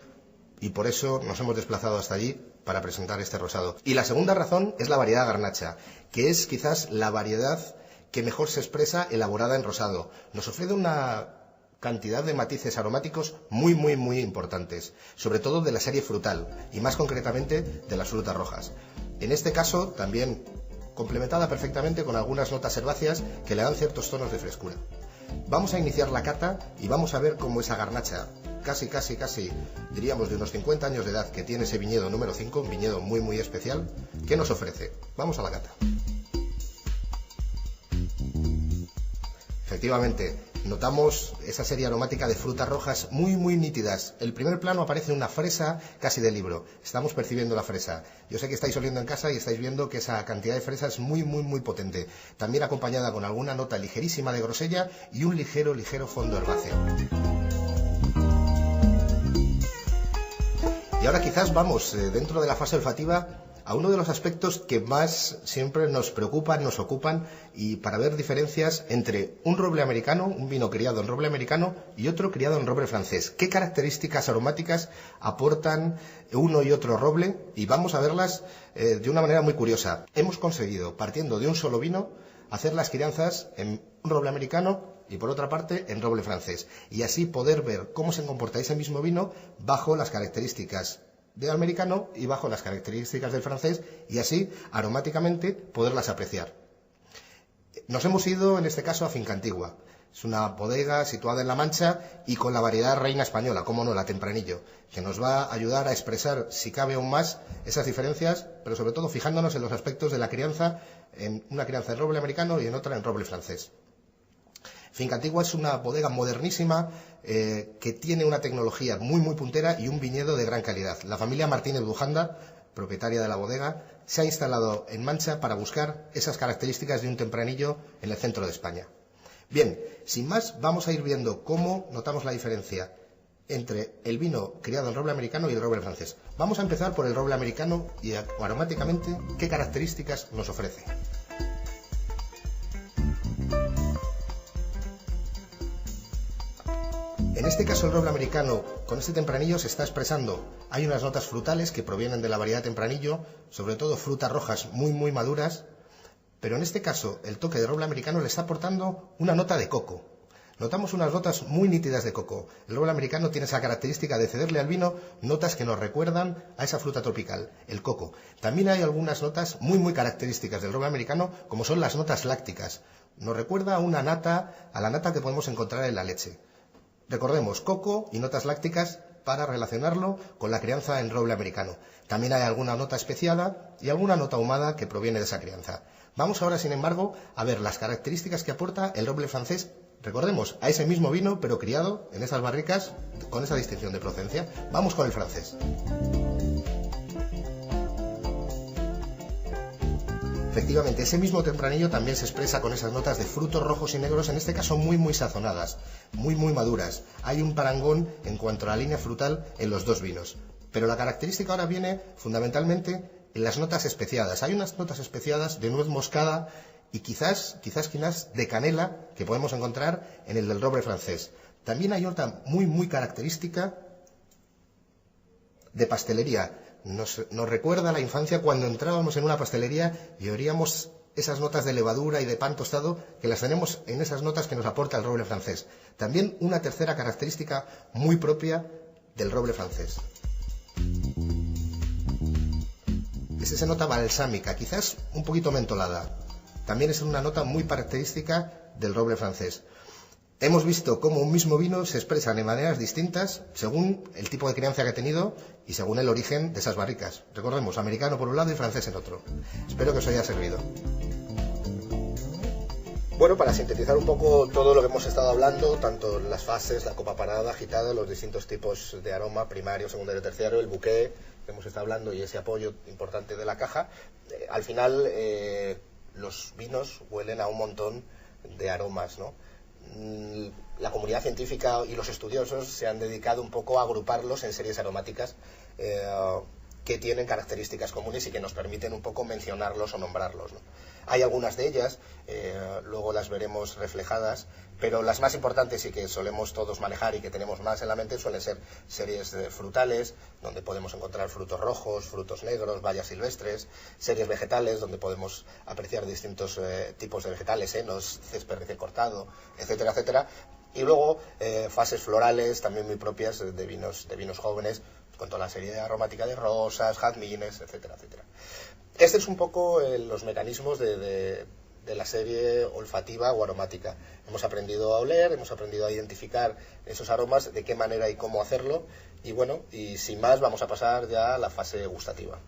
y por eso nos hemos desplazado hasta allí para presentar este rosado. Y la segunda razón es la variedad Garnacha, que es quizás la variedad que mejor se expresa elaborada en rosado. Nos ofrece una cantidad de matices aromáticos muy importantes, sobre todo de la serie frutal y más concretamente de las frutas rojas. En este caso también complementada perfectamente con algunas notas herbáceas que le dan ciertos tonos de frescura. Vamos a iniciar la cata y vamos a ver cómo esa Garnacha, casi diríamos de unos 50 años de edad que tiene ese viñedo número 5, un viñedo muy especial, ¿qué nos ofrece? Vamos a la cata. Efectivamente, notamos esa serie aromática de frutas rojas muy nítidas. El primer plano aparece una fresa casi de libro. Estamos percibiendo la fresa. Yo sé que estáis oliendo en casa y estáis viendo que esa cantidad de fresa es muy potente. También acompañada con alguna nota ligerísima de grosella y un ligero fondo herbáceo. Y ahora quizás vamos dentro de la fase olfativa a uno de los aspectos que más siempre nos preocupan, nos ocupan, y para ver diferencias entre un roble americano, un vino criado en roble americano, y otro criado en roble francés. ¿Qué características aromáticas aportan uno y otro roble? Y vamos a verlas de una manera muy curiosa. Hemos conseguido, partiendo de un solo vino, hacer las crianzas en un roble americano y por otra parte en roble francés. Y así poder ver cómo se comporta ese mismo vino bajo las características del americano y bajo las características del francés, y así aromáticamente poderlas apreciar. Nos hemos ido en este caso a Finca Antigua. Es una bodega situada en La Mancha y con la variedad reina española, como no, la Tempranillo, que nos va a ayudar a expresar, si cabe aún más, esas diferencias, pero sobre todo fijándonos en los aspectos de la crianza, en una crianza en roble americano y en otra en roble francés. Finca Antigua es una bodega modernísima que tiene una tecnología muy puntera y un viñedo de gran calidad. La familia Martínez Bujanda, propietaria de la bodega, se ha instalado en Mancha para buscar esas características de un tempranillo en el centro de España. Bien, sin más, vamos a ir viendo cómo notamos la diferencia entre el vino criado en roble americano y el roble francés. Vamos a empezar por el roble americano y aromáticamente qué características nos ofrece. En este caso el roble americano con este tempranillo se está expresando. Hay unas notas frutales que provienen de la variedad tempranillo, sobre todo frutas rojas muy maduras, pero en este caso el toque de roble americano le está aportando una nota de coco. Notamos unas notas muy nítidas de coco. El roble americano tiene esa característica de cederle al vino notas que nos recuerdan a esa fruta tropical, el coco. También hay algunas notas muy características del roble americano, como son las notas lácticas. Nos recuerda a una nata, a la nata que podemos encontrar en la leche. Recordemos, coco y notas lácticas para relacionarlo con la crianza en roble americano. También hay alguna nota especiada y alguna nota ahumada que proviene de esa crianza. Vamos ahora, sin embargo, a ver las características que aporta el roble francés. Recordemos, a ese mismo vino, pero criado en esas barricas con esa distinción de procedencia. Vamos con el francés. Efectivamente, ese mismo tempranillo también se expresa con esas notas de frutos rojos y negros, en este caso muy sazonadas, muy maduras. Hay un parangón en cuanto a la línea frutal en los dos vinos. Pero la característica ahora viene fundamentalmente en las notas especiadas. Hay unas notas especiadas de nuez moscada y quizás de canela que podemos encontrar en el del roble francés. También hay otra muy característica de pastelería. Nos recuerda a la infancia cuando entrábamos en una pastelería y oíamos esas notas de levadura y de pan tostado que las tenemos en esas notas que nos aporta el roble francés. También una tercera característica muy propia del roble francés. es esa nota balsámica, quizás un poquito mentolada. También es una nota muy característica del roble francés. Hemos visto cómo un mismo vino se expresa de maneras distintas según el tipo de crianza que ha tenido y según el origen de esas barricas. Recordemos, americano por un lado y francés en otro. Espero que os haya servido. Bueno, para sintetizar un poco todo lo que hemos estado hablando, tanto las fases, la copa parada, agitada, los distintos tipos de aroma, primario, secundario, terciario, el bouquet que hemos estado hablando y ese apoyo importante de la caja, al final los vinos huelen a un montón de aromas, ¿no? La comunidad científica y los estudiosos se han dedicado un poco a agruparlos en series aromáticas que tienen características comunes y que nos permiten un poco mencionarlos o nombrarlos, ¿no? Hay algunas de ellas, luego las veremos reflejadas, pero las más importantes y que solemos todos manejar y que tenemos más en la mente suelen ser series frutales, donde podemos encontrar frutos rojos, frutos negros, bayas silvestres, series vegetales, donde podemos apreciar distintos tipos de vegetales, senos, césped recién cortado, etcétera, etcétera. Y luego fases florales, también muy propias de vinos jóvenes, con toda la serie aromática de rosas, jazmines, etcétera, etcétera. Este es un poco los mecanismos de la serie olfativa o aromática. Hemos aprendido a oler, hemos aprendido a identificar esos aromas, de qué manera y cómo hacerlo, y bueno, y sin más vamos a pasar ya a la fase gustativa.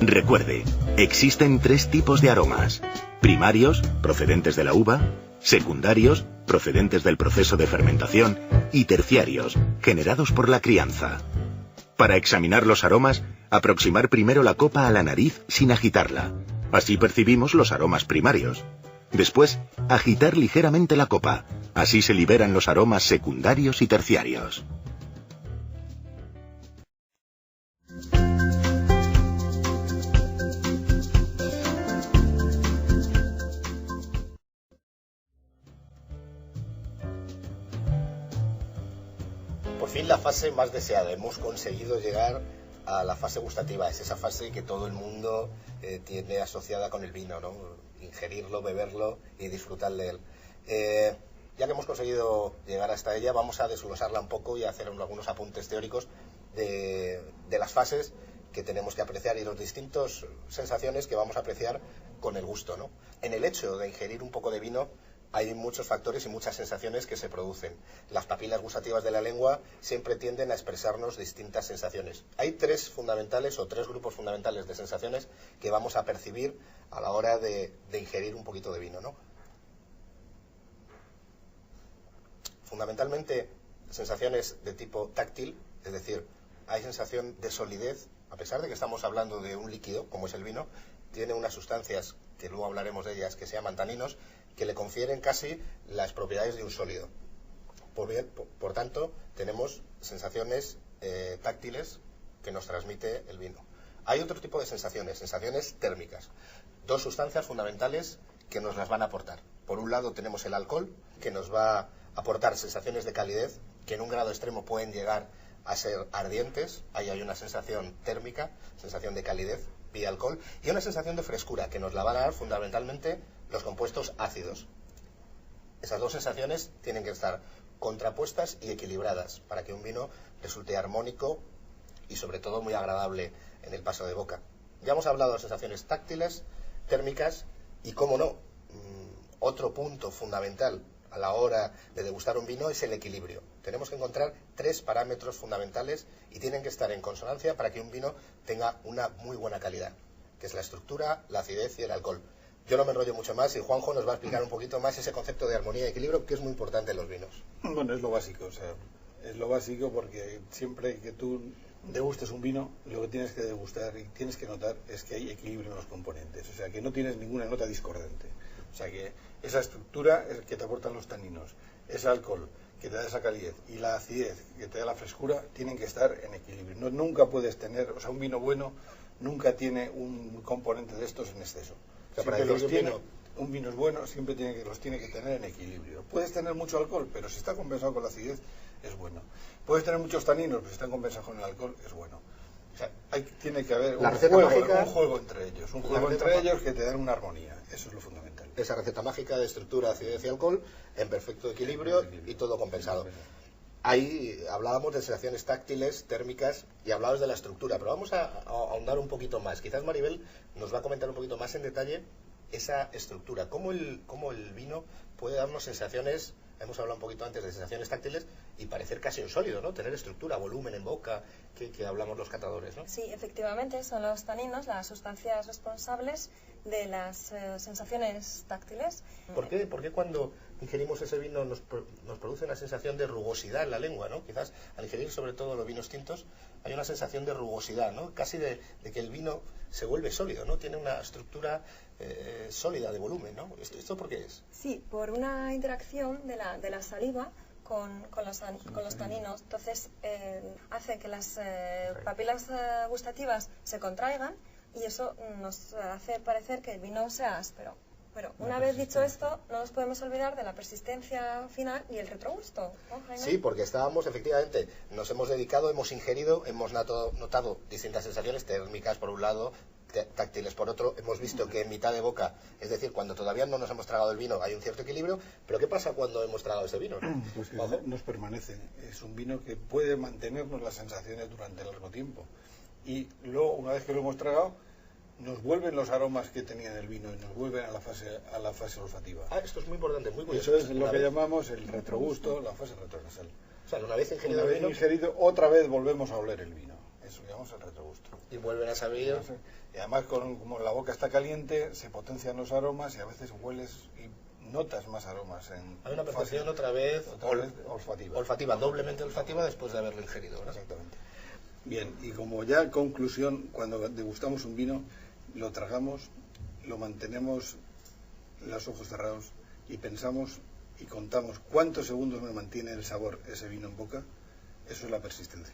Recuerde, existen 3 tipos de aromas: primarios, procedentes de la uva; secundarios, procedentes del proceso de fermentación; y terciarios, generados por la crianza. Para examinar los aromas, aproximar primero la copa a la nariz sin agitarla. Así percibimos los aromas primarios. Después, agitar ligeramente la copa. Así se liberan los aromas secundarios y terciarios. Por fin la fase más deseada. Hemos conseguido llegar a la fase gustativa. Es esa fase que todo el mundo tiene asociada con el vino, ¿no? Ingerirlo, beberlo y disfrutar de él. Ya que hemos conseguido llegar hasta ella, vamos a desglosarla un poco y a hacer algunos apuntes teóricos de las fases que tenemos que apreciar y las distintas sensaciones que vamos a apreciar con el gusto, ¿no? En el hecho de ingerir un poco de vino hay muchos factores y muchas sensaciones que se producen. Las papilas gustativas de la lengua siempre tienden a expresarnos distintas sensaciones. Hay 3 fundamentales o 3 grupos fundamentales de sensaciones que vamos a percibir a la hora de ingerir un poquito de vino, ¿no? Fundamentalmente sensaciones de tipo táctil, es decir, hay sensación de solidez, a pesar de que estamos hablando de un líquido, como es el vino, tiene unas sustancias, que luego hablaremos de ellas, que se llaman taninos, que le confieren casi las propiedades de un sólido. Por tanto, tenemos sensaciones táctiles que nos transmite el vino. Hay otro tipo de sensaciones térmicas. 2 sustancias fundamentales que nos las van a aportar. Por un lado tenemos el alcohol, que nos va a aportar sensaciones de calidez, que en un grado extremo pueden llegar a ser ardientes. Ahí hay una sensación térmica, sensación de calidez vía alcohol, y una sensación de frescura, que nos la van a dar fundamentalmente los compuestos ácidos. Esas 2 sensaciones tienen que estar contrapuestas y equilibradas para que un vino resulte armónico y sobre todo muy agradable en el paso de boca. Ya hemos hablado de sensaciones táctiles, térmicas y, cómo no, otro punto fundamental a la hora de degustar un vino es el equilibrio. Tenemos que encontrar 3 parámetros fundamentales y tienen que estar en consonancia para que un vino tenga una muy buena calidad, que es la estructura, la acidez y el alcohol. Yo no me enrollo mucho más y Juanjo nos va a explicar un poquito más ese concepto de armonía y equilibrio, que es muy importante en los vinos. Bueno, es lo básico, o sea, es lo básico porque siempre que tú degustes un vino, lo que tienes que degustar y tienes que notar es que hay equilibrio en los componentes, o sea, que no tienes ninguna nota discordante. O sea, que esa estructura es que te aportan los taninos, ese alcohol que te da esa calidez y la acidez que te da la frescura tienen que estar en equilibrio. No, nunca puedes tener, o sea, un vino bueno nunca tiene un componente de estos en exceso. O sea, para que un vino es bueno, siempre los tiene que tener en equilibrio. Puedes tener mucho alcohol, pero si está compensado con la acidez, es bueno. Puedes tener muchos taninos, pero si están compensados con el alcohol, es bueno. O sea, tiene que haber un juego entre ellos. Un juego entre ellos que te dan una armonía. Eso es lo fundamental. Esa receta mágica de estructura, acidez y alcohol en perfecto equilibrio y todo compensado. Ahí hablábamos de sensaciones táctiles, térmicas y hablabas de la estructura, pero vamos a ahondar un poquito más. Quizás Maribel nos va a comentar un poquito más en detalle esa estructura, cómo el vino puede darnos sensaciones, hemos hablado un poquito antes de sensaciones táctiles y parecer casi un sólido, ¿no? Tener estructura, volumen en boca, que hablamos los catadores, ¿no? Sí, efectivamente, son los taninos las sustancias responsables de las sensaciones táctiles. ¿Por qué cuando ingerimos ese vino nos produce una sensación de rugosidad en la lengua, ¿no? Quizás al ingerir sobre todo los vinos tintos hay una sensación de rugosidad, ¿no? Casi de que el vino se vuelve sólido, ¿no? Tiene una estructura sólida de volumen, ¿no? ¿Esto por qué es? Sí, por una interacción de la saliva con los taninos. Entonces hace que las papilas gustativas se contraigan y eso nos hace parecer que el vino sea áspero. Pero una vez dicho esto, no nos podemos olvidar de la persistencia final y el retrogusto, ¿no, Jaime? Sí, porque efectivamente, nos hemos dedicado, hemos ingerido, hemos notado distintas sensaciones térmicas por un lado, táctiles por otro. Hemos visto que en mitad de boca, es decir, cuando todavía no nos hemos tragado el vino, hay un cierto equilibrio. Pero ¿qué pasa cuando hemos tragado ese vino? Pues que nos permanece. Es un vino que puede mantenernos las sensaciones durante largo tiempo. Y luego, una vez que lo hemos tragado, nos vuelven los aromas que tenía en el vino y nos vuelven a la fase olfativa. Esto es muy importante, muy curioso. Eso es lo que llamamos el retrogusto, la fase retronasal. O sea, una vez ingerido, otra vez volvemos a oler el vino. Eso llamamos el retrogusto. Y vuelven a saber. Y además, como la boca está caliente, se potencian los aromas y a veces hueles y notas más aromas. Hay una percepción otra vez olfativa. Olfativa, doblemente olfativa después de haberlo ingerido, ¿no? Exactamente. Bien, y como ya conclusión, cuando degustamos un vino, lo tragamos, lo mantenemos los ojos cerrados y pensamos y contamos cuántos segundos me mantiene el sabor ese vino en boca. Eso es la persistencia.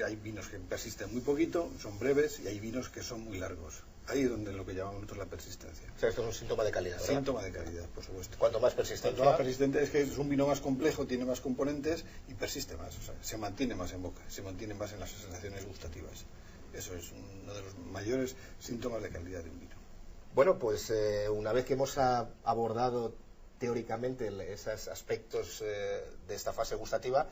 Hay vinos que persisten muy poquito, son breves, y hay vinos que son muy largos. Ahí es donde lo que llamamos nosotros la persistencia. O sea, esto es un síntoma de calidad, ¿verdad? Síntoma de calidad, por supuesto. Cuanto más persistente. Cuanto más persistente es que es un vino más complejo, tiene más componentes y persiste más. O sea, se mantiene más en boca, se mantiene más en las sensaciones gustativas. Eso es uno de los mayores síntomas de calidad de un vino. Bueno, pues una vez que hemos abordado teóricamente esos aspectos de esta fase gustativa,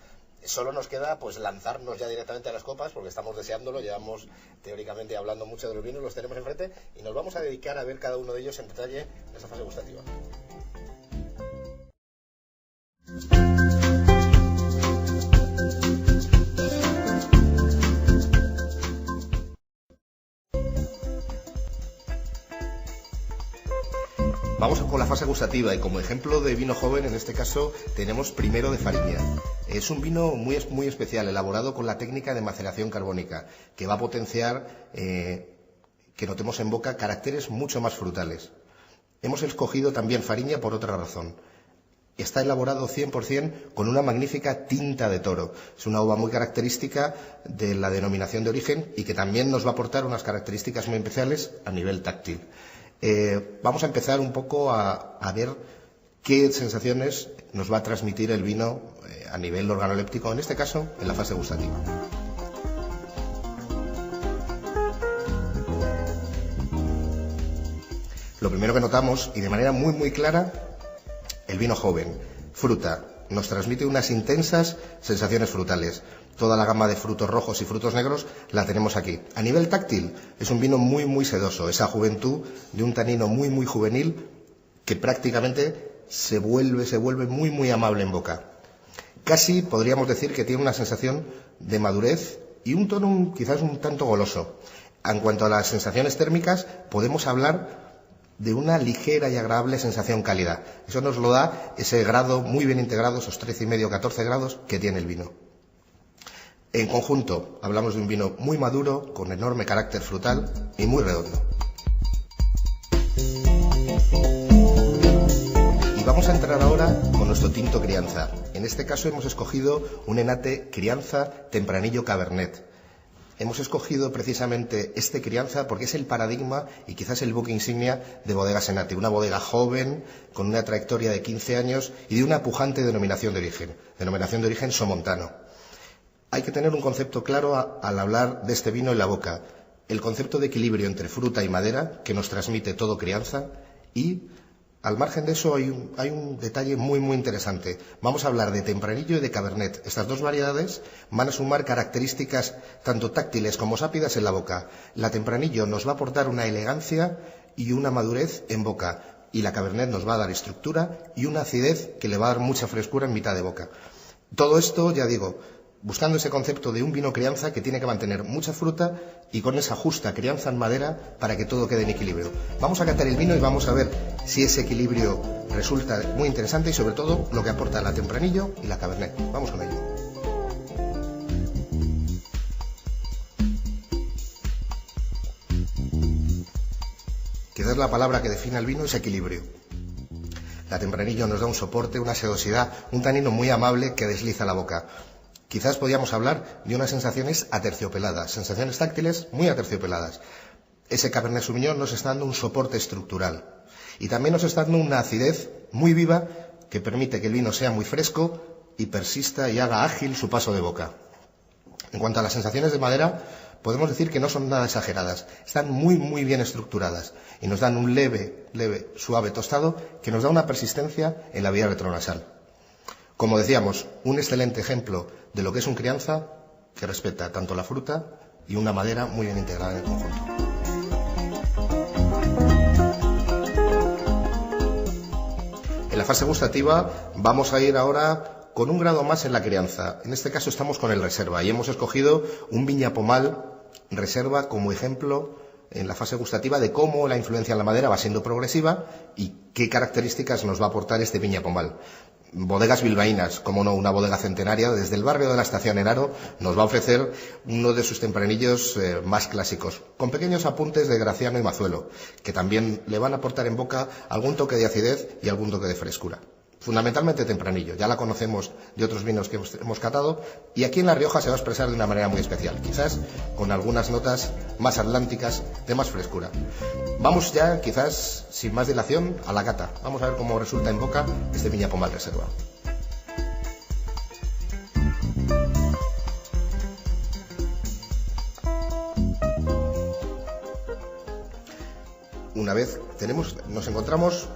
solo nos queda pues lanzarnos ya directamente a las copas, porque estamos deseándolo. Llevamos teóricamente hablando mucho de los vinos, los tenemos enfrente y nos vamos a dedicar a ver cada uno de ellos en detalle en esa fase gustativa. Vamos con la fase gustativa y como ejemplo de vino joven, en este caso tenemos Primero de Fariña. Es un vino muy especial, elaborado con la técnica de maceración carbónica, que va a potenciar que notemos en boca caracteres mucho más frutales. Hemos escogido también Fariña por otra razón. Está elaborado 100% con una magnífica tinta de toro. Es una uva muy característica de la denominación de origen y que también nos va a aportar unas características muy especiales a nivel táctil. Vamos a empezar un poco a ver qué sensaciones nos va a transmitir el vino a nivel organoléptico, en este caso en la fase gustativa. Lo primero que notamos, y de manera muy clara, el vino joven, fruta, nos transmite unas intensas sensaciones frutales. Toda la gama de frutos rojos y frutos negros la tenemos aquí. A nivel táctil, es un vino muy sedoso, esa juventud de un tanino muy juvenil que prácticamente se vuelve muy amable en boca. Casi podríamos decir que tiene una sensación de madurez y un tono quizás un tanto goloso. En cuanto a las sensaciones térmicas, podemos hablar de una ligera y agradable sensación cálida. Eso nos lo da ese grado muy bien integrado, esos 13,5-14 grados que tiene el vino. En conjunto, hablamos de un vino muy maduro, con enorme carácter frutal y muy redondo. Y vamos a entrar ahora con nuestro tinto crianza. En este caso hemos escogido un Enate Crianza Tempranillo Cabernet. Hemos escogido precisamente este crianza porque es el paradigma y quizás el buque insignia de Bodegas Enate, una bodega joven, con una trayectoria de 15 años y de una pujante denominación de origen somontano. Hay que tener un concepto claro al hablar de este vino en la boca, el concepto de equilibrio entre fruta y madera que nos transmite todo crianza y Al margen de eso hay un detalle muy interesante. Vamos a hablar de Tempranillo y de Cabernet. Estas dos variedades van a sumar características tanto táctiles como sápidas en la boca. La Tempranillo nos va a aportar una elegancia y una madurez en boca, y la Cabernet nos va a dar estructura y una acidez que le va a dar mucha frescura en mitad de boca. Todo esto, ya digo, buscando ese concepto de un vino crianza que tiene que mantener mucha fruta y con esa justa crianza en madera para que todo quede en equilibrio. Vamos a catar el vino y vamos a ver si ese equilibrio resulta muy interesante y sobre todo lo que aporta la Tempranillo y la Cabernet. Vamos con ello. Quizás la palabra que define al vino es equilibrio. La Tempranillo nos da un soporte, una sedosidad, un tanino muy amable que desliza la boca. Quizás podríamos hablar de unas sensaciones aterciopeladas, sensaciones táctiles muy aterciopeladas. Ese Cabernet Sauvignon nos está dando un soporte estructural y también nos está dando una acidez muy viva que permite que el vino sea muy fresco y persista y haga ágil su paso de boca. En cuanto a las sensaciones de madera, podemos decir que no son nada exageradas, están muy bien estructuradas y nos dan un leve, suave tostado que nos da una persistencia en la vía retronasal. Como decíamos, un excelente ejemplo de lo que es un crianza que respeta tanto la fruta y una madera muy bien integrada en el conjunto. En la fase gustativa vamos a ir ahora con un grado más en la crianza. En este caso estamos con el reserva y hemos escogido un Viña Pomal reserva como ejemplo en la fase gustativa de cómo la influencia en la madera va siendo progresiva y qué características nos va a aportar este Viña Pomal. Bodegas bilbaínas, como no, una bodega centenaria, desde el barrio de la Estación en Haro, nos va a ofrecer uno de sus tempranillos más clásicos, con pequeños apuntes de Graciano y Mazuelo, que también le van a aportar en boca algún toque de acidez y algún toque de frescura. Fundamentalmente Tempranillo, ya la conocemos de otros vinos que hemos catado, y aquí en La Rioja se va a expresar de una manera muy especial, quizás con algunas notas más atlánticas, de más frescura. Vamos ya, quizás sin más dilación, a la cata. Vamos a ver cómo resulta en boca este Viña Pomal Reserva. Una vez nos encontramos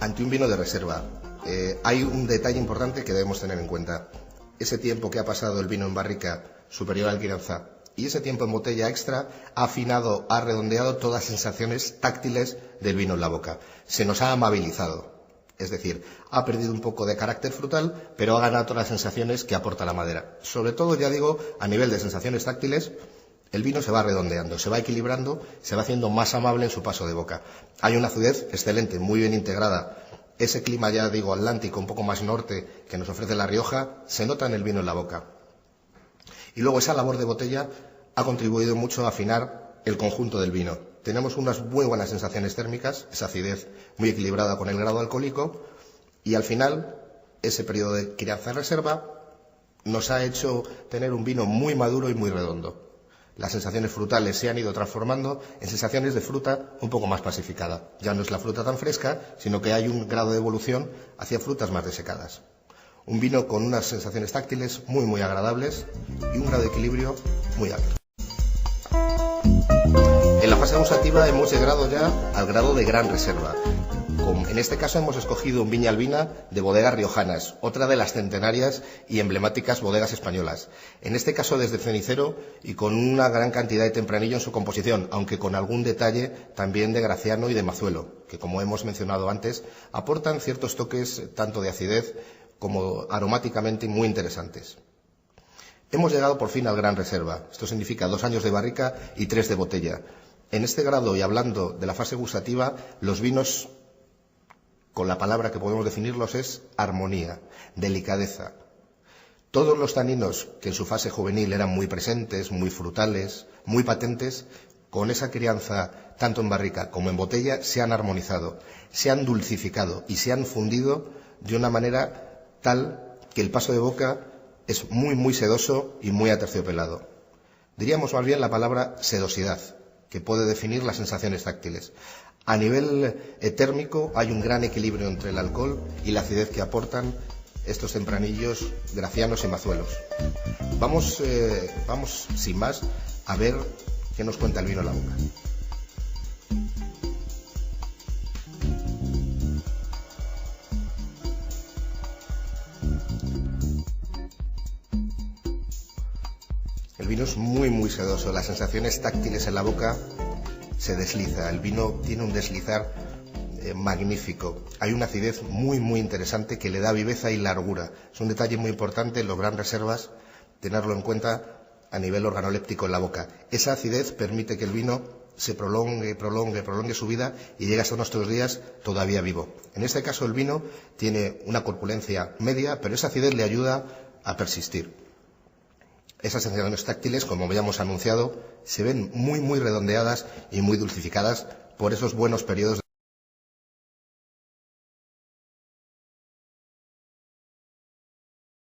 ante un vino de reserva. Hay un detalle importante que debemos tener en cuenta. Ese tiempo que ha pasado el vino en barrica superior al crianza y ese tiempo en botella extra ha afinado, ha redondeado todas las sensaciones táctiles del vino en la boca. Se nos ha amabilizado. Es decir, ha perdido un poco de carácter frutal, pero ha ganado todas las sensaciones que aporta la madera. Sobre todo, ya digo, a nivel de sensaciones táctiles, el vino se va redondeando, se va equilibrando, se va haciendo más amable en su paso de boca. Hay una acidez excelente, muy bien integrada. Ese clima, ya digo, atlántico, un poco más norte, que nos ofrece La Rioja, se nota en el vino en la boca. Y luego esa labor de botella ha contribuido mucho a afinar el conjunto del vino. Tenemos unas muy buenas sensaciones térmicas, esa acidez muy equilibrada con el grado alcohólico, y al final, ese periodo de crianza en reserva nos ha hecho tener un vino muy maduro y muy redondo. Las sensaciones frutales se han ido transformando en sensaciones de fruta un poco más pacificada. Ya no es la fruta tan fresca, sino que hay un grado de evolución hacia frutas más desecadas. Un vino con unas sensaciones táctiles muy agradables y un grado de equilibrio muy alto. En la fase gustativa hemos llegado ya al grado de gran reserva. En este caso hemos escogido un Viña Albina de bodegas riojanas, otra de las centenarias y emblemáticas bodegas españolas. En este caso desde Cenicero y con una gran cantidad de tempranillo en su composición, aunque con algún detalle también de Graciano y de Mazuelo, que como hemos mencionado antes, aportan ciertos toques tanto de acidez como aromáticamente muy interesantes. Hemos llegado por fin al gran reserva. Esto significa 2 años de barrica y 3 de botella. En este grado y hablando de la fase gustativa, los vinos, con la palabra que podemos definirlos, es armonía, delicadeza. Todos los taninos que en su fase juvenil eran muy presentes, muy frutales, muy patentes, con esa crianza tanto en barrica como en botella se han armonizado, se han dulcificado y se han fundido de una manera tal que el paso de boca es muy sedoso y muy aterciopelado. Diríamos más bien la palabra sedosidad, que puede definir las sensaciones táctiles. A nivel térmico hay un gran equilibrio entre el alcohol y la acidez que aportan estos tempranillos gracianos y mazuelos. Vamos sin más a ver qué nos cuenta el vino en la boca. vino es muy sedoso. Las sensaciones táctiles en la boca se desliza. El vino tiene un deslizar magnífico. Hay una acidez muy interesante que le da viveza y largura. Es un detalle muy importante en los Gran Reservas tenerlo en cuenta a nivel organoléptico en la boca. Esa acidez permite que el vino se prolongue su vida y llegue hasta nuestros días todavía vivo. En este caso el vino tiene una corpulencia media, pero esa acidez le ayuda a persistir. Esas sensaciones táctiles, como habíamos anunciado, se ven muy redondeadas y muy dulcificadas por esos buenos periodos